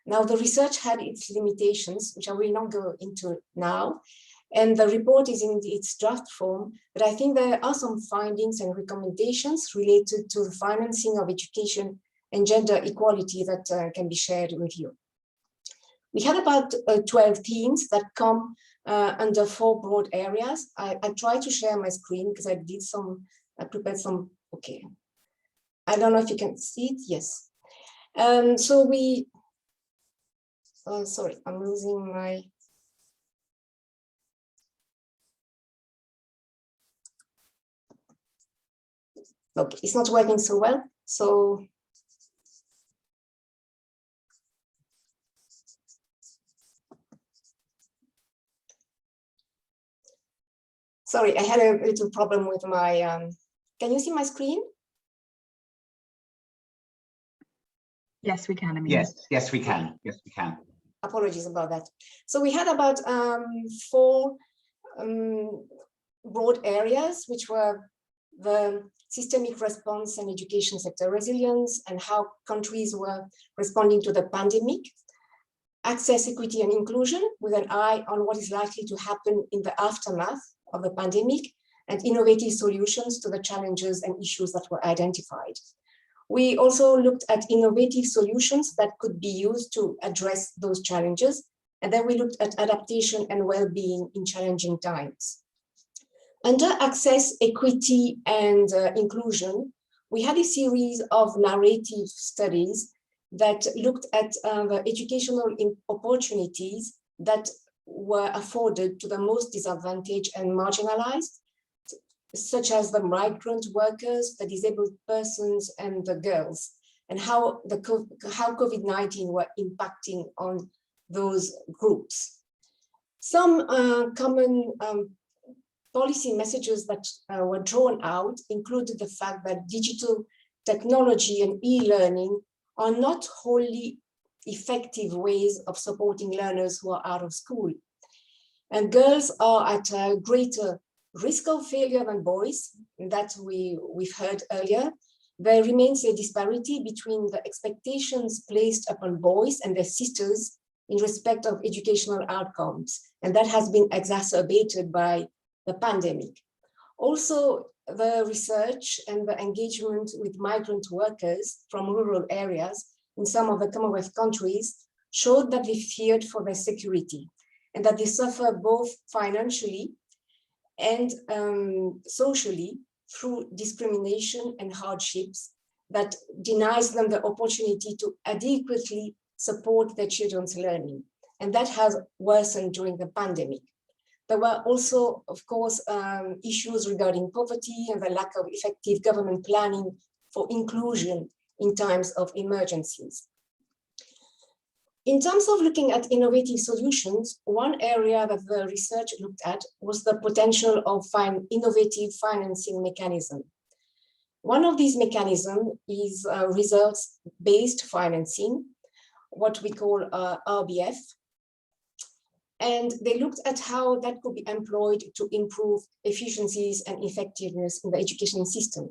Now, the research had its limitations, which I will not go into now, and the report is in its draft form, but I think there are some findings and recommendations related to the financing of education and gender equality that can be shared with you. We had about 12 themes that come under 4 broad areas. I tried to share my screen because I prepared some, okay. I don't know if you can see it, yes. So we, sorry, I'm losing my, look, it's not working so well. So sorry, I had a little problem with my, can you see my screen? Yes, we can, Amina. Yes, we can. Yes, we can. Apologies about that. So we had about 4 broad areas, which were the systemic response and education sector resilience and how countries were responding to the pandemic, access, equity and inclusion with an eye on what is likely to happen in the aftermath of the pandemic, and innovative solutions to the challenges and issues that were identified. We also looked at innovative solutions that could be used to address those challenges. And then we looked at adaptation and well-being in challenging times. Under access, equity, and inclusion, we had a series of narrative studies that looked at the educational opportunities that were afforded to the most disadvantaged and marginalized, such as the migrant workers, the disabled persons, and the girls, and how COVID-19 were impacting on those groups. Some common policy messages that were drawn out included the fact that digital technology and e-learning are not wholly effective ways of supporting learners who are out of school. And girls are at a greater risk of failure than boys, that we've heard earlier. There remains a disparity between the expectations placed upon boys and their sisters in respect of educational outcomes, and that has been exacerbated by the pandemic. Also, the research and the engagement with migrant workers from rural areas in some of the Commonwealth countries showed that they feared for their security and that they suffer both financially and socially through discrimination and hardships that denies them the opportunity to adequately support their children's learning. And that has worsened during the pandemic. There were also, of course, issues regarding poverty and the lack of effective government planning for inclusion in times of emergencies. In terms of looking at innovative solutions, one area that the research looked at was the potential of innovative financing mechanism. One of these mechanisms is results-based financing, what we call RBF. And they looked at how that could be employed to improve efficiencies and effectiveness in the education system.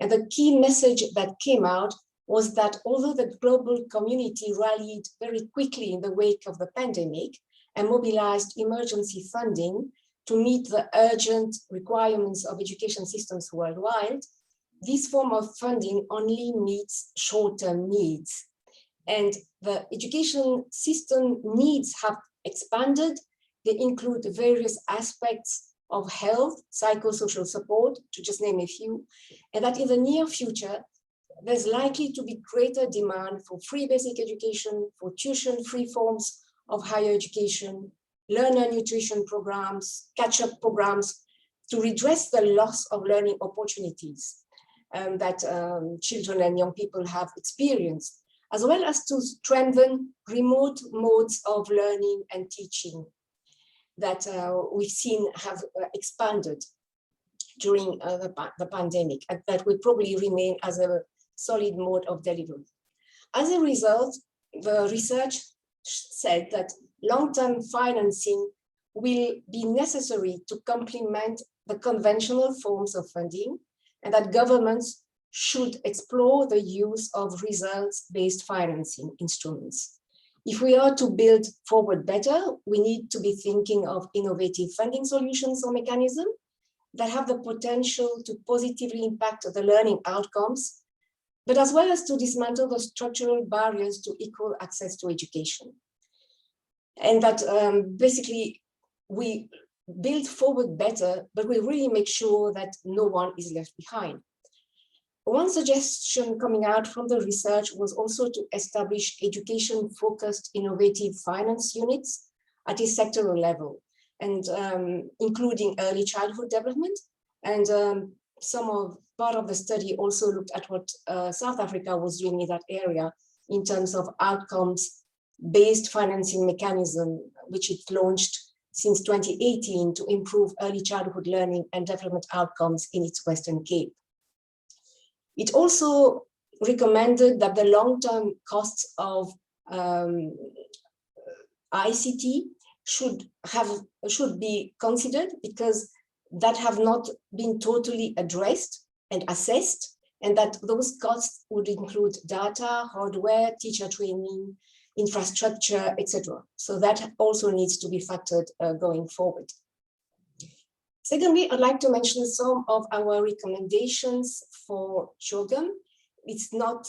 And the key message that came out was that although the global community rallied very quickly in the wake of the pandemic and mobilized emergency funding to meet the urgent requirements of education systems worldwide, this form of funding only meets short-term needs. And the education system needs have expanded. They include various aspects of health, psychosocial support, to just name a few, and that in the near future, there's likely to be greater demand for free basic education, for tuition-free forms of higher education, learner nutrition programs, catch-up programs to redress the loss of learning opportunities that children and young people have experienced, as well as to strengthen remote modes of learning and teaching that we've seen have expanded during the pandemic, and that will probably remain as a solid mode of delivery. As a result, the research said that long-term financing will be necessary to complement the conventional forms of funding, and that governments should explore the use of results-based financing instruments. If we are to build forward better, we need to be thinking of innovative funding solutions or mechanisms that have the potential to positively impact the learning outcomes, but as well as to dismantle the structural barriers to equal access to education. And that basically we build forward better, but we really make sure that no one is left behind. One suggestion coming out from the research was also to establish education-focused innovative finance units at a sectoral level, and including early childhood development and part of the study also looked at what South Africa was doing in that area in terms of outcomes-based financing mechanism, which it launched since 2018 to improve early childhood learning and development outcomes in its Western Cape. It also recommended that the long-term costs of ICT should be considered, because that have not been totally addressed and assessed, and that those costs would include data, hardware, teacher training, infrastructure, etc. So that also needs to be factored going forward. Secondly, I'd like to mention some of our recommendations for CHOGM. It's not,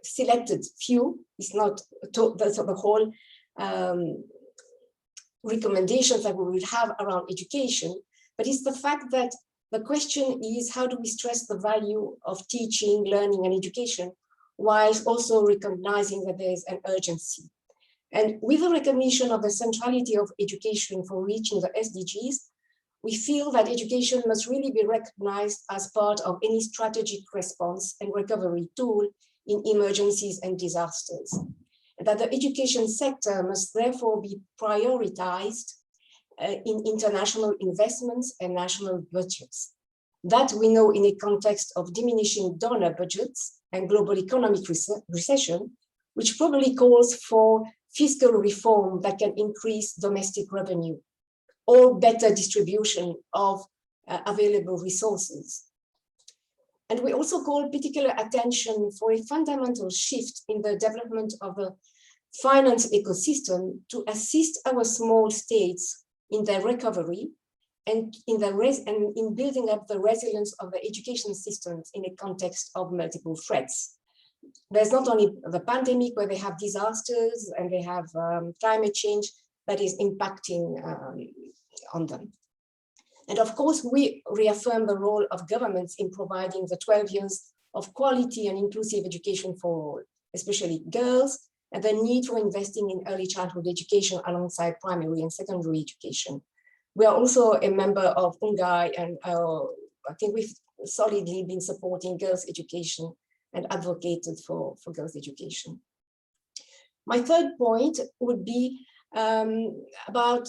selected few. It's not the whole recommendations that we would have around education, but it's the fact that the question is, how do we stress the value of teaching, learning, and education, whilst also recognizing that there is an urgency? And with the recognition of the centrality of education for reaching the SDGs, we feel that education must really be recognized as part of any strategic response and recovery tool in emergencies and disasters. And that the education sector must therefore be prioritized in international investments and national budgets. That we know in a context of diminishing donor budgets and global economic recession, which probably calls for fiscal reform that can increase domestic revenue or better distribution of available resources. And we also call particular attention for a fundamental shift in the development of the finance ecosystem to assist our small states in their recovery and in building up the resilience of the education systems in a context of multiple threats. There's not only the pandemic where they have disasters and they have climate change that is impacting on them. And of course, we reaffirm the role of governments in providing the 12 years of quality and inclusive education for all, especially girls, and the need for investing in early childhood education alongside primary and secondary education. We are also a member of UNGAI, and I think we've solidly been supporting girls' education and advocated for girls' education. My third point would be about,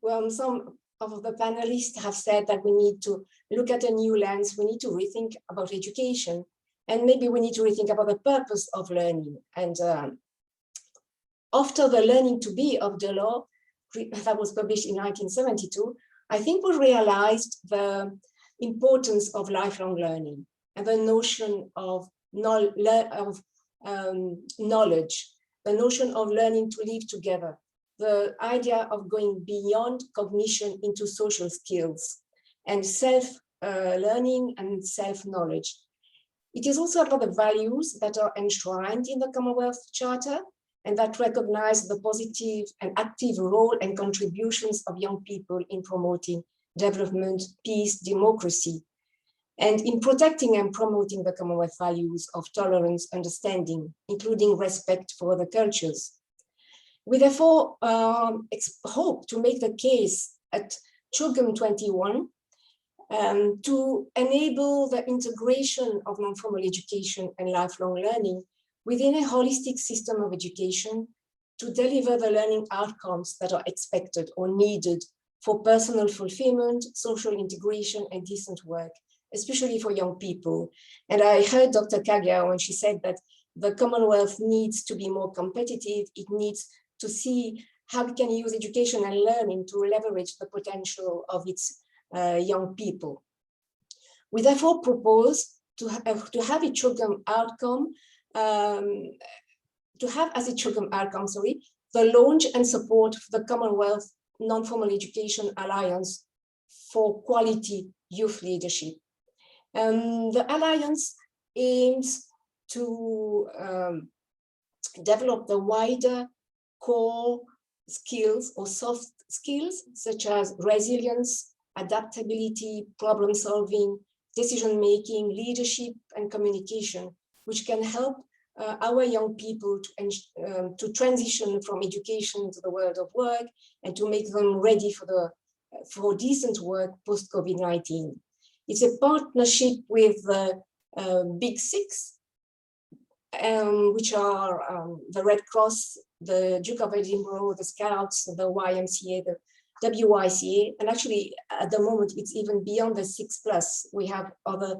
well, some of the panelists have said that we need to look at a new lens, we need to rethink about education, and maybe we need to rethink about the purpose of learning. And after the Learning to Be of Delors, that was published in 1972, I think we realized the importance of lifelong learning and the notion of knowledge, the notion of learning to live together, the idea of going beyond cognition into social skills and self-learning and self-knowledge. It is also about the values that are enshrined in the Commonwealth Charter and that recognize the positive and active role and contributions of young people in promoting development, peace, democracy, and in protecting and promoting the Commonwealth values of tolerance, understanding, including respect for other cultures. We therefore hope to make the case at CHOGM 21 to enable the integration of non-formal education and lifelong learning within a holistic system of education to deliver the learning outcomes that are expected or needed for personal fulfillment, social integration, and decent work, especially for young people. And I heard Dr. Kagia when she said that the Commonwealth needs to be more competitive. It needs to see how we can use education and learning to leverage the potential of its young people. We therefore propose to have a CHOGM outcome, the launch and support of the Commonwealth Non-Formal Education Alliance for Quality Youth Leadership. The Alliance aims to develop the wider core skills or soft skills such as resilience, adaptability, problem solving, decision making, leadership, and communication, which can help our young people to transition from education to the world of work and to make them ready for the for decent work post-COVID-19. It's a partnership with the Big Six, which are the Red Cross, the Duke of Edinburgh, the Scouts, the YMCA, the WYCA, and actually at the moment it's even beyond the 6+. We have other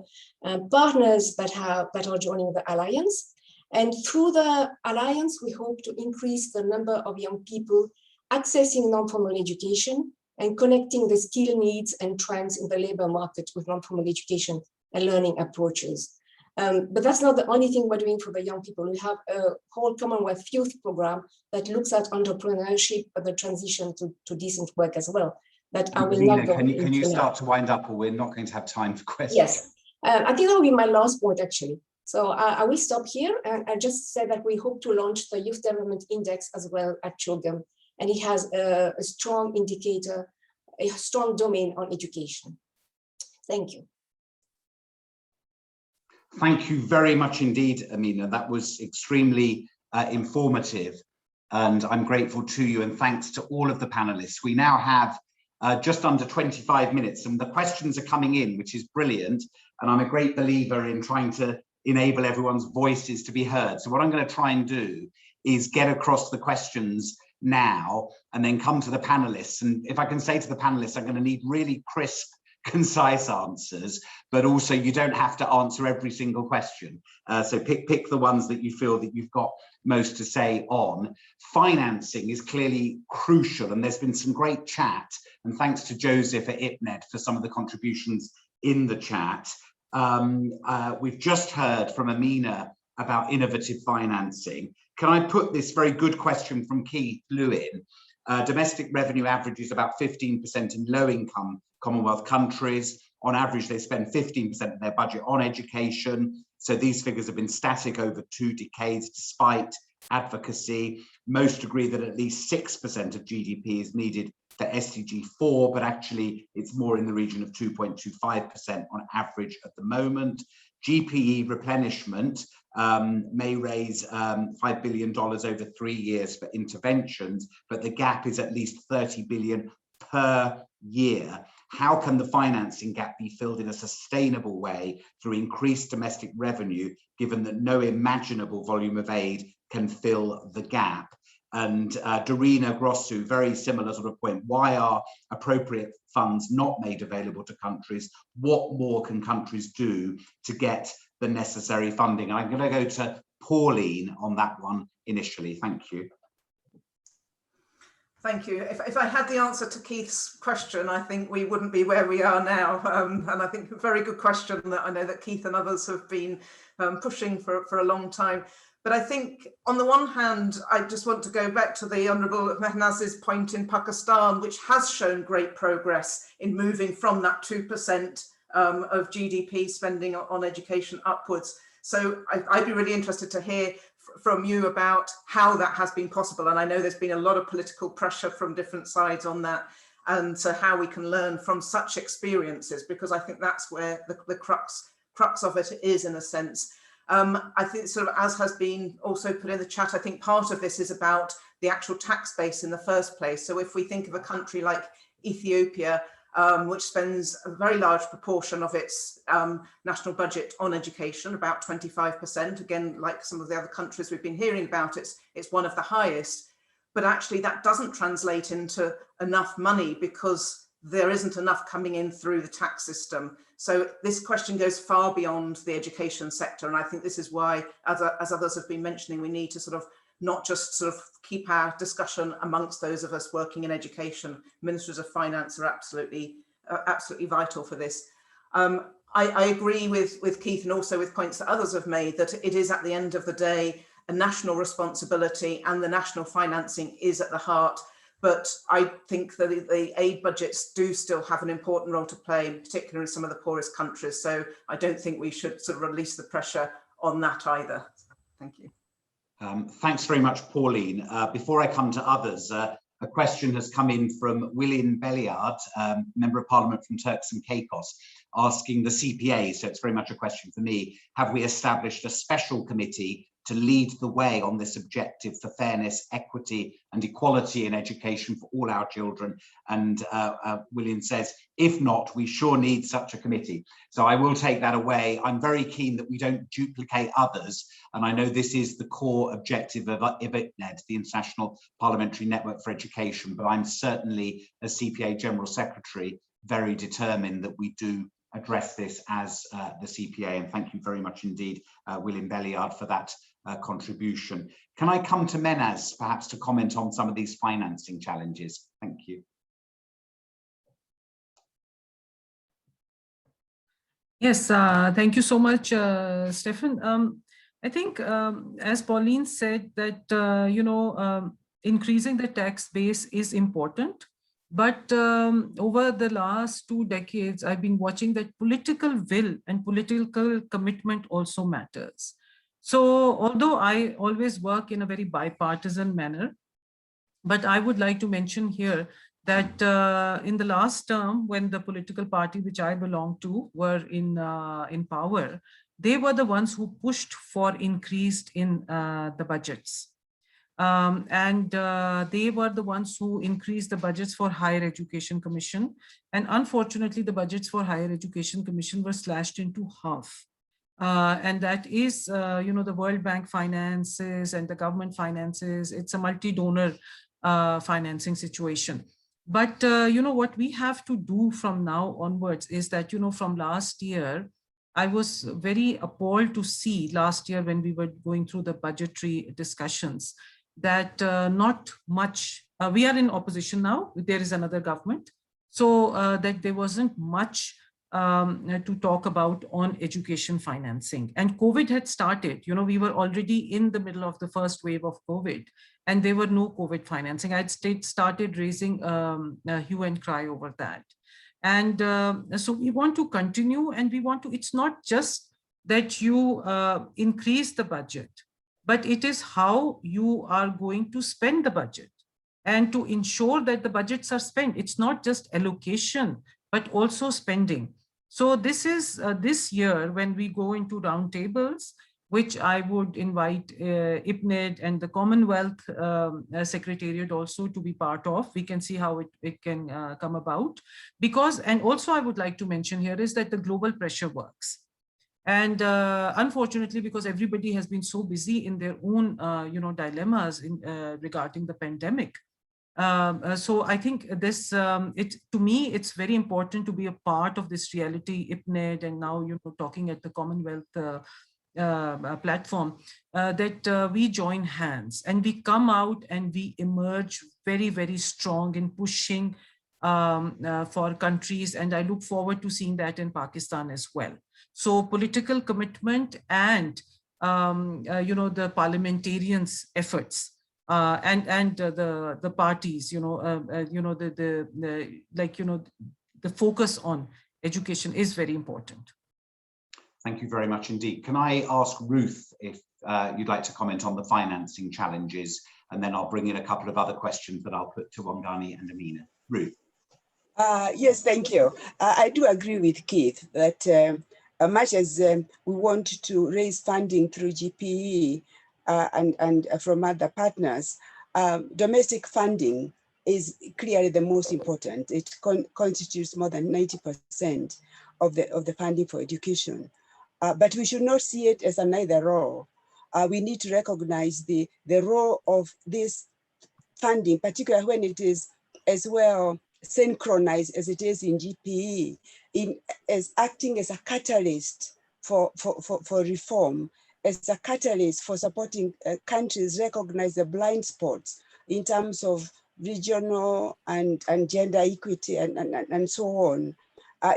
partners that are joining the Alliance. And through the Alliance, we hope to increase the number of young people accessing non-formal education and connecting the skill needs and trends in the labor market with non-formal education and learning approaches. But that's not the only thing we're doing for the young people. We have a whole Commonwealth Youth program that looks at entrepreneurship and the transition to decent work as well. That I will not go into. Can you start to wind up, or we're not going to have time for questions? Yes, I think that will be my last point actually. So I will stop here, and I just said that we hope to launch the Youth Development Index as well at CHOGM, and it has a strong indicator, a strong domain on education. Thank you. Thank you very much indeed, Amina. That was extremely informative, and I'm grateful to you, and thanks to all of the panelists. We now have just under 25 minutes, and the questions are coming in, which is brilliant, and I'm a great believer in trying to enable everyone's voices to be heard. So what I'm going to try and do is get across the questions now and then come to the panelists. And if I can say to the panelists, I'm going to need really crisp, concise answers, but also you don't have to answer every single question. So pick the ones that you feel that you've got most to say on. Financing is clearly crucial, and there's been some great chat, and thanks to Joseph at IPNEd for some of the contributions in the chat. We've just heard from Amina about innovative financing. Can I put this very good question from Keith Lewin? Domestic revenue averages about 15% in low-income Commonwealth countries. On average, they spend 15% of their budget on education. So these figures have been static over 2 decades, despite advocacy. Most agree that at least 6% of GDP is needed for SDG 4, but actually it's more in the region of 2.25% on average at the moment. GPE replenishment may raise $5 billion over 3 years for interventions, but the gap is at least 30 billion per year. How can the financing gap be filled in a sustainable way through increased domestic revenue, given that no imaginable volume of aid can fill the gap? And Dorina Grossu, very similar sort of point. Why are appropriate funds not made available to countries? What more can countries do to get the necessary funding? I'm going to go to Pauline on that one initially. Thank you. Thank you. If I had the answer to Keith's question, I think we wouldn't be where we are now. And I think a very good question that I know that Keith and others have been pushing for a long time. But I think on the one hand, I just want to go back to the Honourable Mehnaz's point in Pakistan, which has shown great progress in moving from that 2% of GDP spending on education upwards. So I'd be really interested to hear from you about how that has been possible. And I know there's been a lot of political pressure from different sides on that, and so how we can learn from such experiences, because I think that's where the crux of it is, in a sense. I think, sort of as has been also put in the chat, I think part of this is about the actual tax base in the first place. So if we think of a country like Ethiopia, which spends a very large proportion of its national budget on education, about 25%. Again, like some of the other countries we've been hearing about, it's one of the highest. But actually that doesn't translate into enough money because there isn't enough coming in through the tax system. So this question goes far beyond the education sector. And I think this is why, as others have been mentioning, we need to sort of not just sort of keep our discussion amongst those of us working in education. Ministers of Finance are absolutely vital for this. I agree with Keith, and also with points that others have made, that it is at the end of the day a national responsibility, and the national financing is at the heart. But I think that the aid budgets do still have an important role to play, particularly in some of the poorest countries. So I don't think we should sort of release the pressure on that either. Thank you. Thanks very much, Pauline. Before I come to others, a question has come in from William Belliard, Member of Parliament from Turks and Caicos, asking the CPA, so it's very much a question for me, have we established a special committee to lead the way on this objective for fairness, equity and equality in education for all our children. And William says, if not, we sure need such a committee. So I will take that away. I'm very keen that we don't duplicate others. And I know this is the core objective of IPNEd, the International Parliamentary Network for Education, but I'm certainly, as CPA General Secretary, very determined that we do address this as the CPA, and thank you very much indeed, William Belliard, for that contribution. Can I come to Mehnaz perhaps to comment on some of these financing challenges? Thank you. Yes, thank you so much, Stefan. I think, as Pauline said, that increasing the tax base is important. But over the last 2 decades, I've been watching that political will and political commitment also matters. So although I always work in a very bipartisan manner, but I would like to mention here that in the last term, when the political party which I belong to were in power, they were the ones who pushed for increased in the budgets. They were the ones who increased the budgets for Higher Education Commission. And unfortunately, the budgets for Higher Education Commission were slashed into half. And that is, the World Bank finances and the government finances. It's a multi-donor financing situation. But, what we have to do from now onwards is that, from last year, I was very appalled to see last year when we were going through the budgetary discussions that not much, we are in opposition now, there is another government, so that there wasn't much to talk about on education financing. And COVID had started, we were already in the middle of the first wave of COVID and there were no COVID financing. I'd started raising hue and cry over that. And so we want to continue, and we want to, it's not just that you increase the budget, but it is how you are going to spend the budget and to ensure that the budgets are spent. It's not just allocation, but also spending. So this is this year when we go into roundtables, which I would invite IPNEd and the Commonwealth Secretariat also to be part of. We can see how it can come about. Because, and also I would like to mention here is that the global pressure works. And unfortunately, because everybody has been so busy in their own, dilemmas regarding the pandemic. So I think this, to me, it's very important to be a part of this reality, IPNEd, and now, talking at the Commonwealth platform, that we join hands and we come out and we emerge very, very strong in pushing for countries. And I look forward to seeing that in Pakistan as well. So political commitment and, the parliamentarians' efforts and the parties, the focus on education is very important. Thank you very much indeed. Can I ask Ruth if you'd like to comment on the financing challenges, and then I'll bring in a couple of other questions that I'll put to Wongani and Amina. Ruth. Yes, thank you. I do agree with Keith that much as we want to raise funding through GPE and from other partners, domestic funding is clearly the most important. It constitutes more than 90% of the funding for education. But we should not see it as an either or. We need to recognize the role of this funding, particularly when it is as well synchronized as it is in GPE, as acting as a catalyst for reform, as a catalyst for supporting countries recognize the blind spots in terms of regional and gender equity and so on.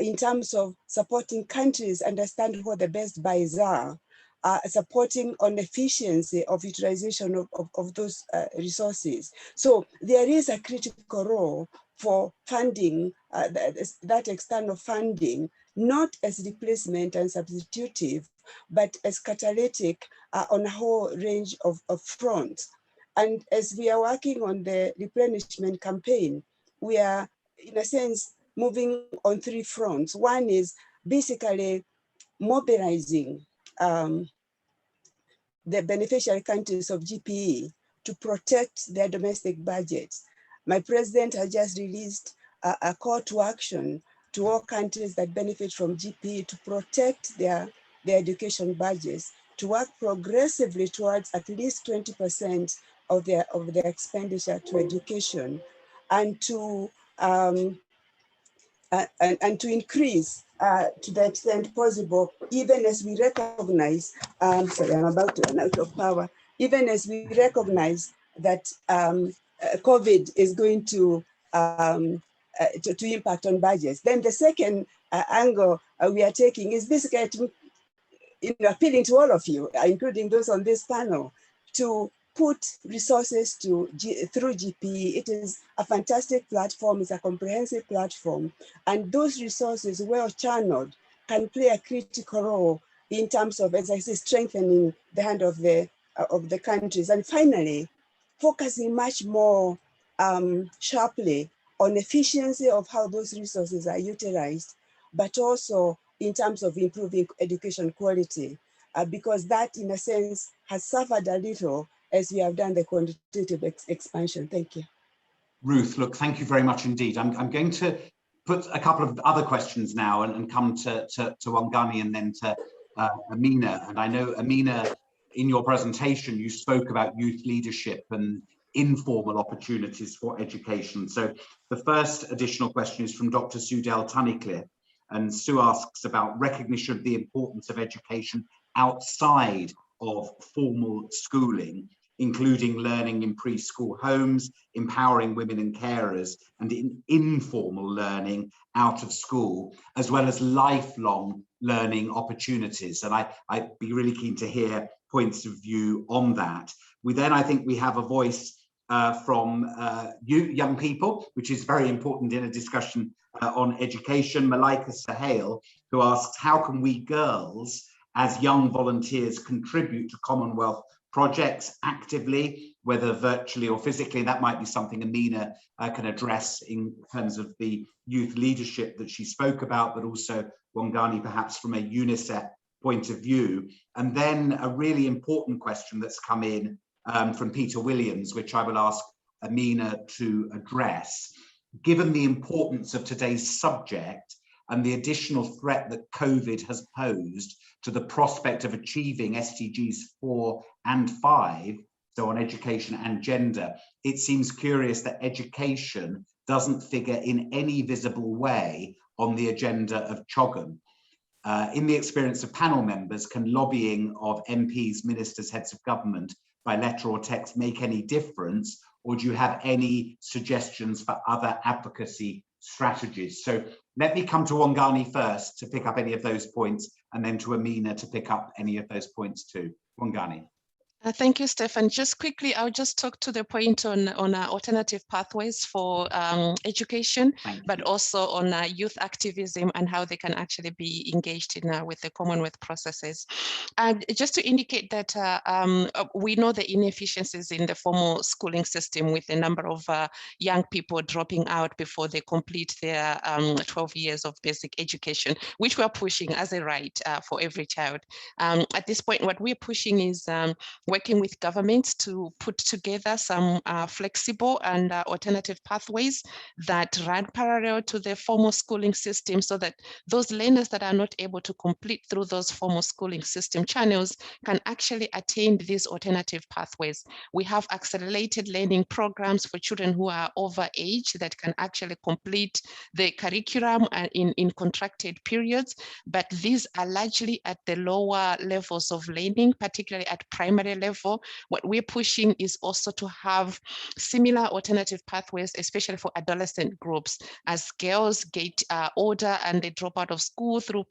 In terms of supporting countries understand what the best buys are, supporting on efficiency of utilization of those resources. So there is a critical role for funding, that external funding, not as replacement and substitutive, but as catalytic on a whole range of fronts. And as we are working on the replenishment campaign, we are, in a sense, moving on 3 fronts. One is basically mobilizing the beneficiary countries of GPE to protect their domestic budgets. My president has just released a call to action to all countries that benefit from GPE to protect their education budgets, to work progressively towards at least 20% of their expenditure to education, and to increase to the extent possible, even as we recognize, sorry, I'm about to run out of power, even as we recognize that COVID is going to impact on budgets. Then the second angle we are taking is basically appealing to all of you, including those on this panel, to put resources through GPE. It is a fantastic platform, it's a comprehensive platform, and those resources, well channeled, can play a critical role in terms of, as I say, strengthening the hand of the countries. And finally, focusing much more sharply on efficiency of how those resources are utilized, but also in terms of improving education quality, because that, in a sense, has suffered a little as we have done the quantitative expansion. Thank you. Ruth, look, thank you very much indeed. I'm going to put a couple of other questions now and come to Wongani and then to Amina. And I know, Amina, in your presentation, you spoke about youth leadership and informal opportunities for education. So the first additional question is from Dr. Sudel Tunnicliffe. And Sue asks about recognition of the importance of education outside of formal schooling, including learning in preschool homes, empowering women and carers, and in informal learning out of school, as well as lifelong learning opportunities. And I'd be really keen to hear points of view on that. I think we have a voice from you young people, which is very important in a discussion on education. Malaika Sahel, who asks, how can we girls as young volunteers contribute to Commonwealth projects actively, whether virtually or physically? That might be something Amina can address in terms of the youth leadership that she spoke about, but also Wongani perhaps from a UNICEF point of view. And then a really important question that's come in from Peter Williams, which I will ask Amina to address. Given the importance of today's subject and the additional threat that COVID has posed to the prospect of achieving SDGs 4 and 5, so on education and gender, it seems curious that education doesn't figure in any visible way on the agenda of CHOGM. In the experience of panel members, can lobbying of MPs, ministers, heads of government by letter or text make any difference, or do you have any suggestions for other advocacy strategies? So let me come to Wongani first to pick up any of those points, and then to Amina to pick up any of those points too. Wongani. Thank you, Stefan. Just quickly, I'll just talk to the point on alternative pathways for education, but also on youth activism and how they can actually be engaged in with the Commonwealth processes. Just to indicate that we know the inefficiencies in the formal schooling system, with a number of young people dropping out before they complete their 12 years of basic education, which we're pushing as a right for every child. At this point, what we're pushing is working with governments to put together some flexible and alternative pathways that run parallel to the formal schooling system, so that those learners that are not able to complete through those formal schooling system channels can actually attain these alternative pathways. We have accelerated learning programs for children who are over age that can actually complete the curriculum in contracted periods, but these are largely at the lower levels of learning, particularly at primary level. What we're pushing is also to have similar alternative pathways, especially for adolescent groups, as girls get older and they drop out of school through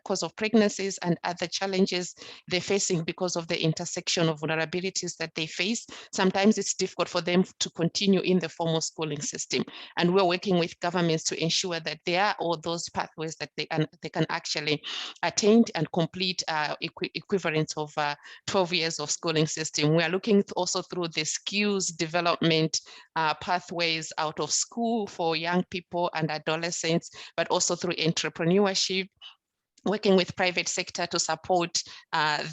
cause of pregnancies and other challenges they're facing because of the intersection of vulnerabilities that they face. Sometimes it's difficult for them to continue in the formal schooling system, and we're working with governments to ensure that there are all those pathways that they can actually attain and complete equivalent of 12 years of schooling system. We are looking also through the skills development pathways out of school for young people and adolescents, but also through entrepreneurship, working with private sector to support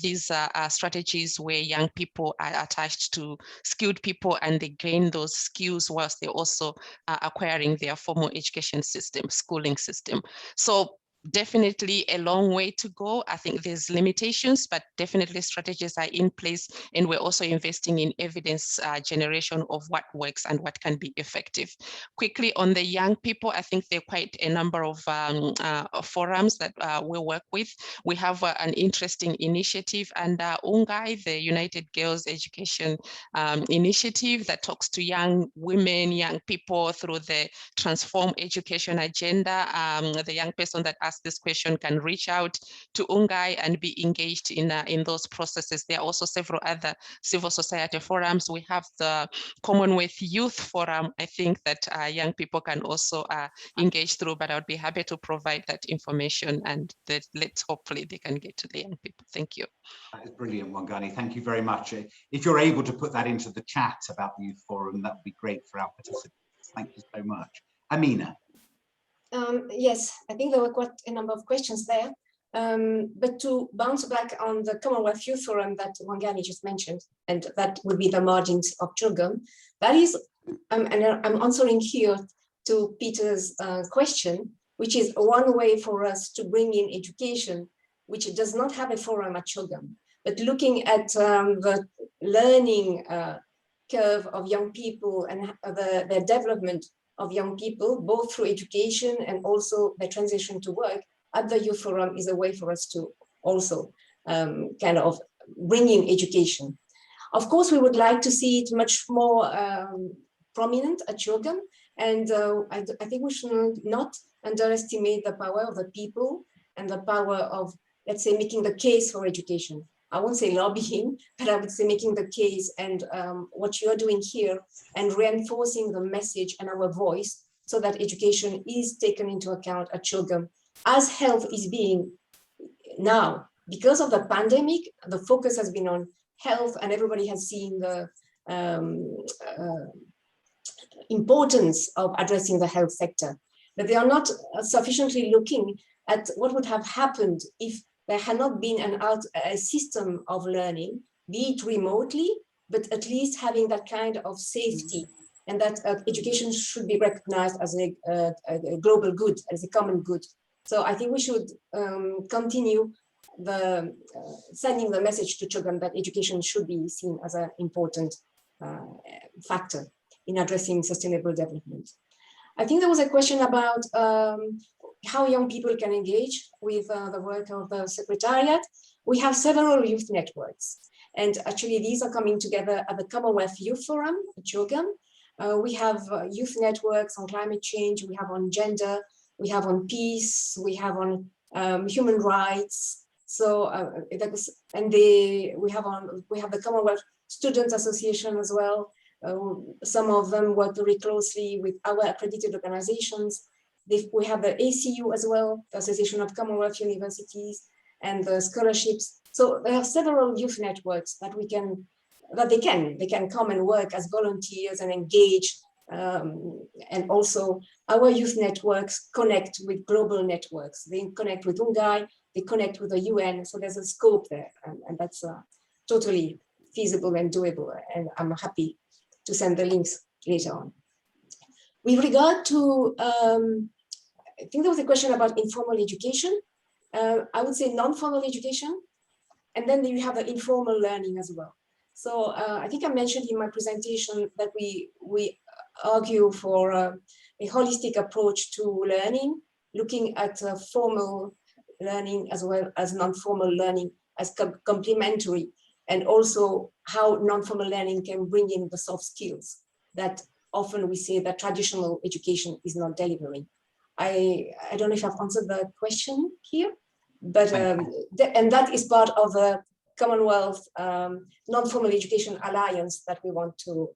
these strategies where young people are attached to skilled people and they gain those skills whilst they're also acquiring their formal education system, schooling system. So definitely a long way to go. I think there's limitations, but definitely strategies are in place, and we're also investing in evidence generation of what works and what can be effective. Quickly on the young people, I think there are quite a number of forums that we work with. We have an interesting initiative under UNGAI, the United Girls Education Initiative, that talks to young women, young people through the Transform Education agenda. The young person that asked this question can reach out to UNGAI and be engaged in those processes. There are also several other civil society forums. We have the Commonwealth Youth Forum, I think, that young people can also engage through, but I would be happy to provide that information, and that hopefully they can get to the young people. Thank you. That is brilliant, Wongani. Thank you very much. If you're able to put that into the chat about the Youth Forum, that would be great for our participants. Thank you so much. Amina. Yes, I think there were quite a number of questions there. But to bounce back on the Commonwealth Youth Forum that Wongani just mentioned, and that would be the margins of children, that is, and I'm answering here to Peter's question, which is one way for us to bring in education, which does not have a forum at children, but looking at the learning curve of young people and the development of young people, both through education and also the transition to work at the Youth Forum is a way for us to also kind of bring in education. Of course, we would like to see it much more prominent at children, and I think we should not underestimate the power of the people and the power of, let's say, making the case for education. I won't say lobbying, but I would say making the case, and what you're doing here and reinforcing the message and our voice so that education is taken into account at children, as health is being now. Because of the pandemic, the focus has been on health, and everybody has seen the importance of addressing the health sector. But they are not sufficiently looking at what would have happened if there had not been a system of learning, be it remotely, but at least having that kind of safety, and that education should be recognized as a global good, as a common good. So I think we should continue sending the message to children that education should be seen as an important factor in addressing sustainable development. I think there was a question about how young people can engage with the work of the Secretariat. We have several youth networks, and actually these are coming together at the Commonwealth Youth Forum, children. We have youth networks on climate change, we have on gender, we have on peace, we have on human rights. So we have the Commonwealth Students Association as well. Some of them work very closely with our accredited organizations. We have the ACU as well, the Association of Commonwealth Universities, and the scholarships. So there are several youth networks that they can come and work as volunteers and engage. And also our youth networks connect with global networks. They connect with UNGAI, they connect with the UN. So there's a scope there, and that's totally feasible and doable. And I'm happy to send the links later on. With regard to, I think there was a question about informal education. I would say non-formal education, and then you have the informal learning as well. So I think I mentioned in my presentation that we argue for a holistic approach to learning, looking at formal learning as well as non-formal learning as complementary, and also how non-formal learning can bring in the soft skills that often we say that traditional education is not delivering. I don't know if I've answered the question here, but and that is part of the Commonwealth Non-Formal Education Alliance that we want to,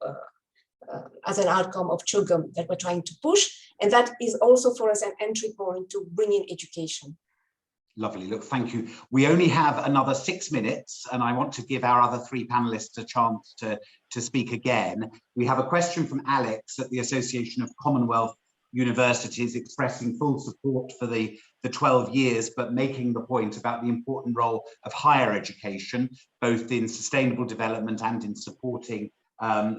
as an outcome of children that we're trying to push. And that is also for us an entry point to bring in education. Lovely, look, thank you. We only have another 6 minutes, and I want to give our other three panelists a chance to speak again. We have a question from Alex at the Association of Commonwealth universities, expressing full support for the 12 years, but making the point about the important role of higher education, both in sustainable development and in supporting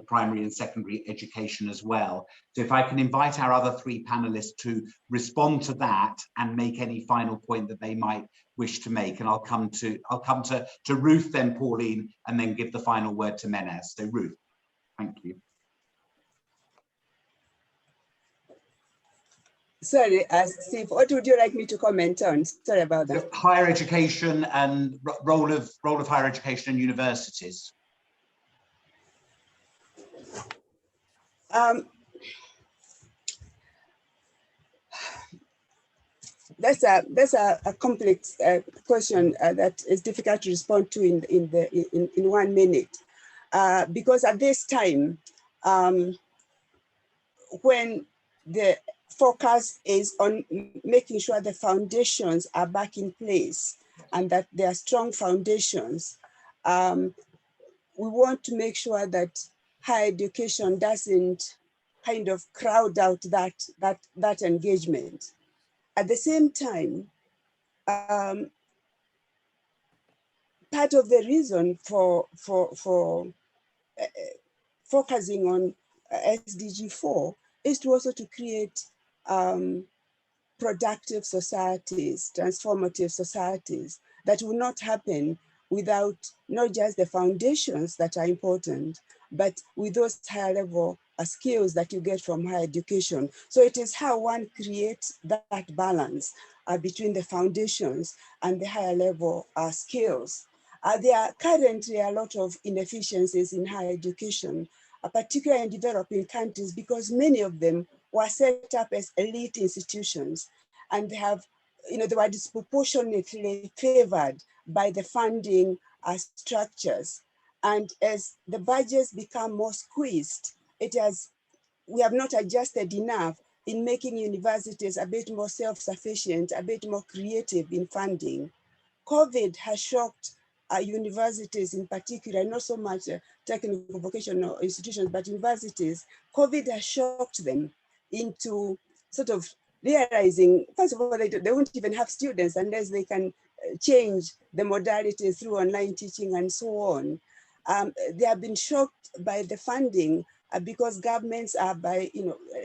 primary and secondary education as well. So if I can invite our other three panelists to respond to that and make any final point that they might wish to make, and I'll come to Ruth, then Pauline, and then give the final word to Mehnaz. So Ruth, thank you. Sorry, Steve, what would you like me to comment on? Sorry about that. Higher education and role of higher education and universities. That's a complex question that is difficult to respond to in 1 minute, because at this time, when the focus is on making sure the foundations are back in place and that there are strong foundations, we want to make sure that higher education doesn't kind of crowd out that engagement. At the same time, part of the reason for focusing on SDG 4 is to also to create productive societies, transformative societies that will not happen without not just the foundations that are important, but with those higher level skills that you get from higher education. So it is how one creates that balance between the foundations and the higher level skills. There are currently a lot of inefficiencies in higher education, particularly in developing countries, because many of them were set up as elite institutions, and they were disproportionately favored by the funding structures. And as the budgets become more squeezed, we have not adjusted enough in making universities a bit more self-sufficient, a bit more creative in funding. COVID has shocked universities in particular, not so much technical vocational institutions, but universities. COVID has shocked them into sort of realizing, first of all, they won't even have students unless they can change the modality through online teaching and so on. They have been shocked by the funding because governments are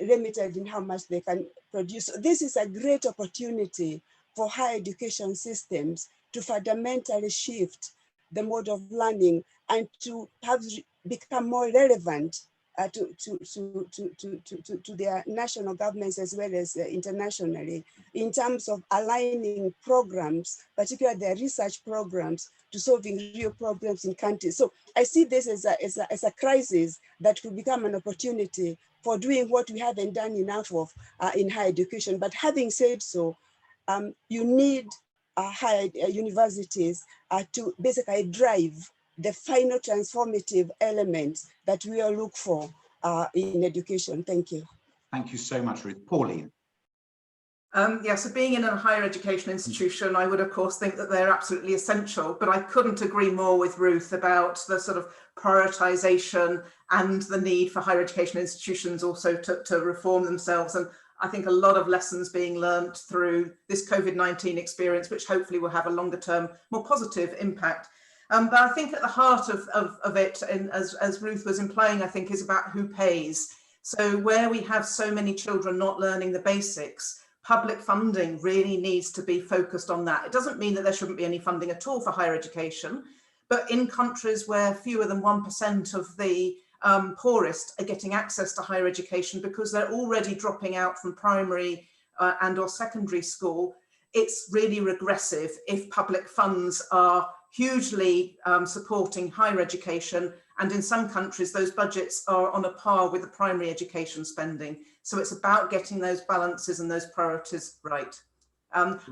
limited in how much they can produce. This is a great opportunity for higher education systems to fundamentally shift the mode of learning and to have become more relevant to their national governments as well as internationally, in terms of aligning programs, particularly their research programs, to solving real problems in countries. So I see this as a crisis that could become an opportunity for doing what we haven't done enough of in higher education. But having said so, you need higher universities to basically drive the final transformative elements that we all look for in education. Thank you. Thank you so much, Ruth. Pauline. Yeah, so being in a higher education institution, I would of course think that they're absolutely essential, but I couldn't agree more with Ruth about the sort of prioritization and the need for higher education institutions also to reform themselves. And I think a lot of lessons being learnt through this COVID-19 experience, which hopefully will have a longer term, more positive impact. But I think at the heart of it, and as Ruth was implying, I think is about who pays. So where we have so many children not learning the basics, public funding really needs to be focused on that. It doesn't mean that there shouldn't be any funding at all for higher education, but in countries where fewer than 1% of the poorest are getting access to higher education because they're already dropping out from primary and or secondary school, it's really regressive if public funds are hugely supporting higher education, and in some countries those budgets are on a par with the primary education spending. So it's about getting those balances and those priorities right.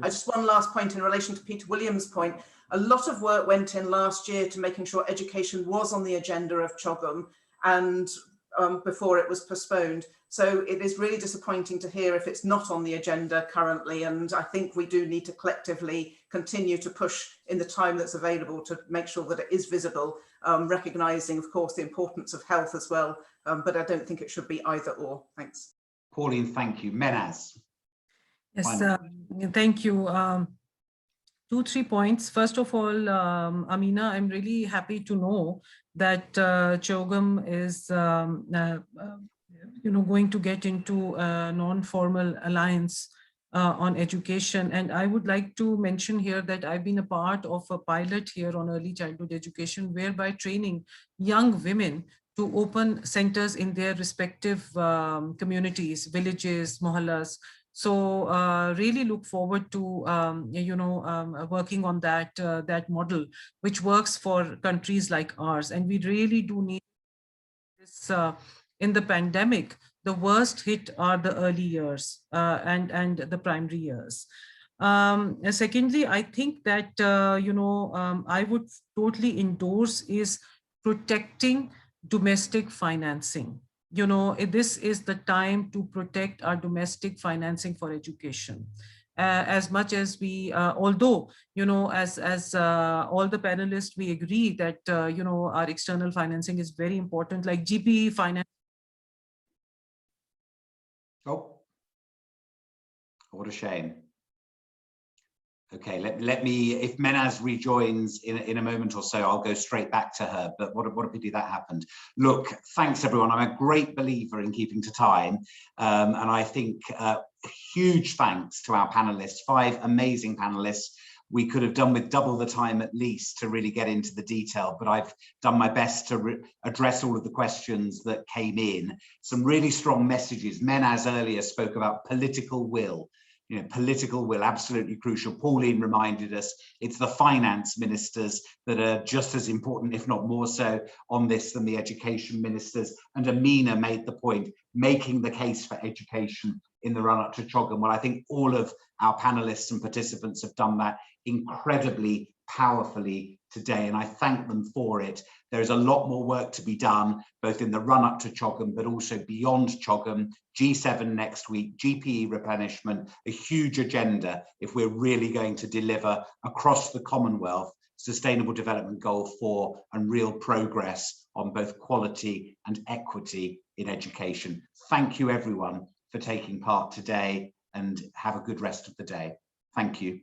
Just one last point in relation to Peter Williams' point. A lot of work went in last year to making sure education was on the agenda of CHOGM, and before it was postponed. So it is really disappointing to hear if it's not on the agenda currently, and I think we do need to collectively continue to push in the time that's available to make sure that it is visible, recognising of course the importance of health as well, but I don't think it should be either or. Thanks. Pauline, thank you. Mehnaz. Yes, thank you. 2-3 points. First of all, Amina, I'm really happy to know that CHOGM is, going to get into a non-formal alliance on education. And I would like to mention here that I've been a part of a pilot here on early childhood education, whereby training young women to open centers in their respective communities, villages, mohallas. So really look forward to working on that model, which works for countries like ours. And we really do need this in the pandemic. The worst hit are the early years and the primary years. Secondly, I think that I would totally endorse is protecting domestic financing. This is the time to protect our domestic financing for education. As much as we, although, as all the panelists, we agree that, our external financing is very important, like GPE finance. Oh, what a shame. Okay, let me, if Mehnaz rejoins in a moment or so, I'll go straight back to her, but what a pity that happened. Look, thanks everyone. I'm a great believer in keeping to time. And I think huge thanks to our panelists, 5 amazing panelists. We could have done with double the time at least to really get into the detail, but I've done my best to address all of the questions that came in. Some really strong messages. Mehnaz earlier spoke about political will. Political will, absolutely crucial. Pauline reminded us it's the finance ministers that are just as important, if not more so, on this than the education ministers. And Amina made the point, making the case for education in the run-up to CHOGM. Well, I think all of our panelists and participants have done that incredibly powerfully today, and I thank them for it. There's a lot more work to be done, both in the run-up to CHOGM, but also beyond CHOGM, G7 next week, GPE replenishment, a huge agenda if we're really going to deliver across the Commonwealth Sustainable Development Goal 4 and real progress on both quality and equity in education. Thank you everyone for taking part today, and have a good rest of the day. Thank you.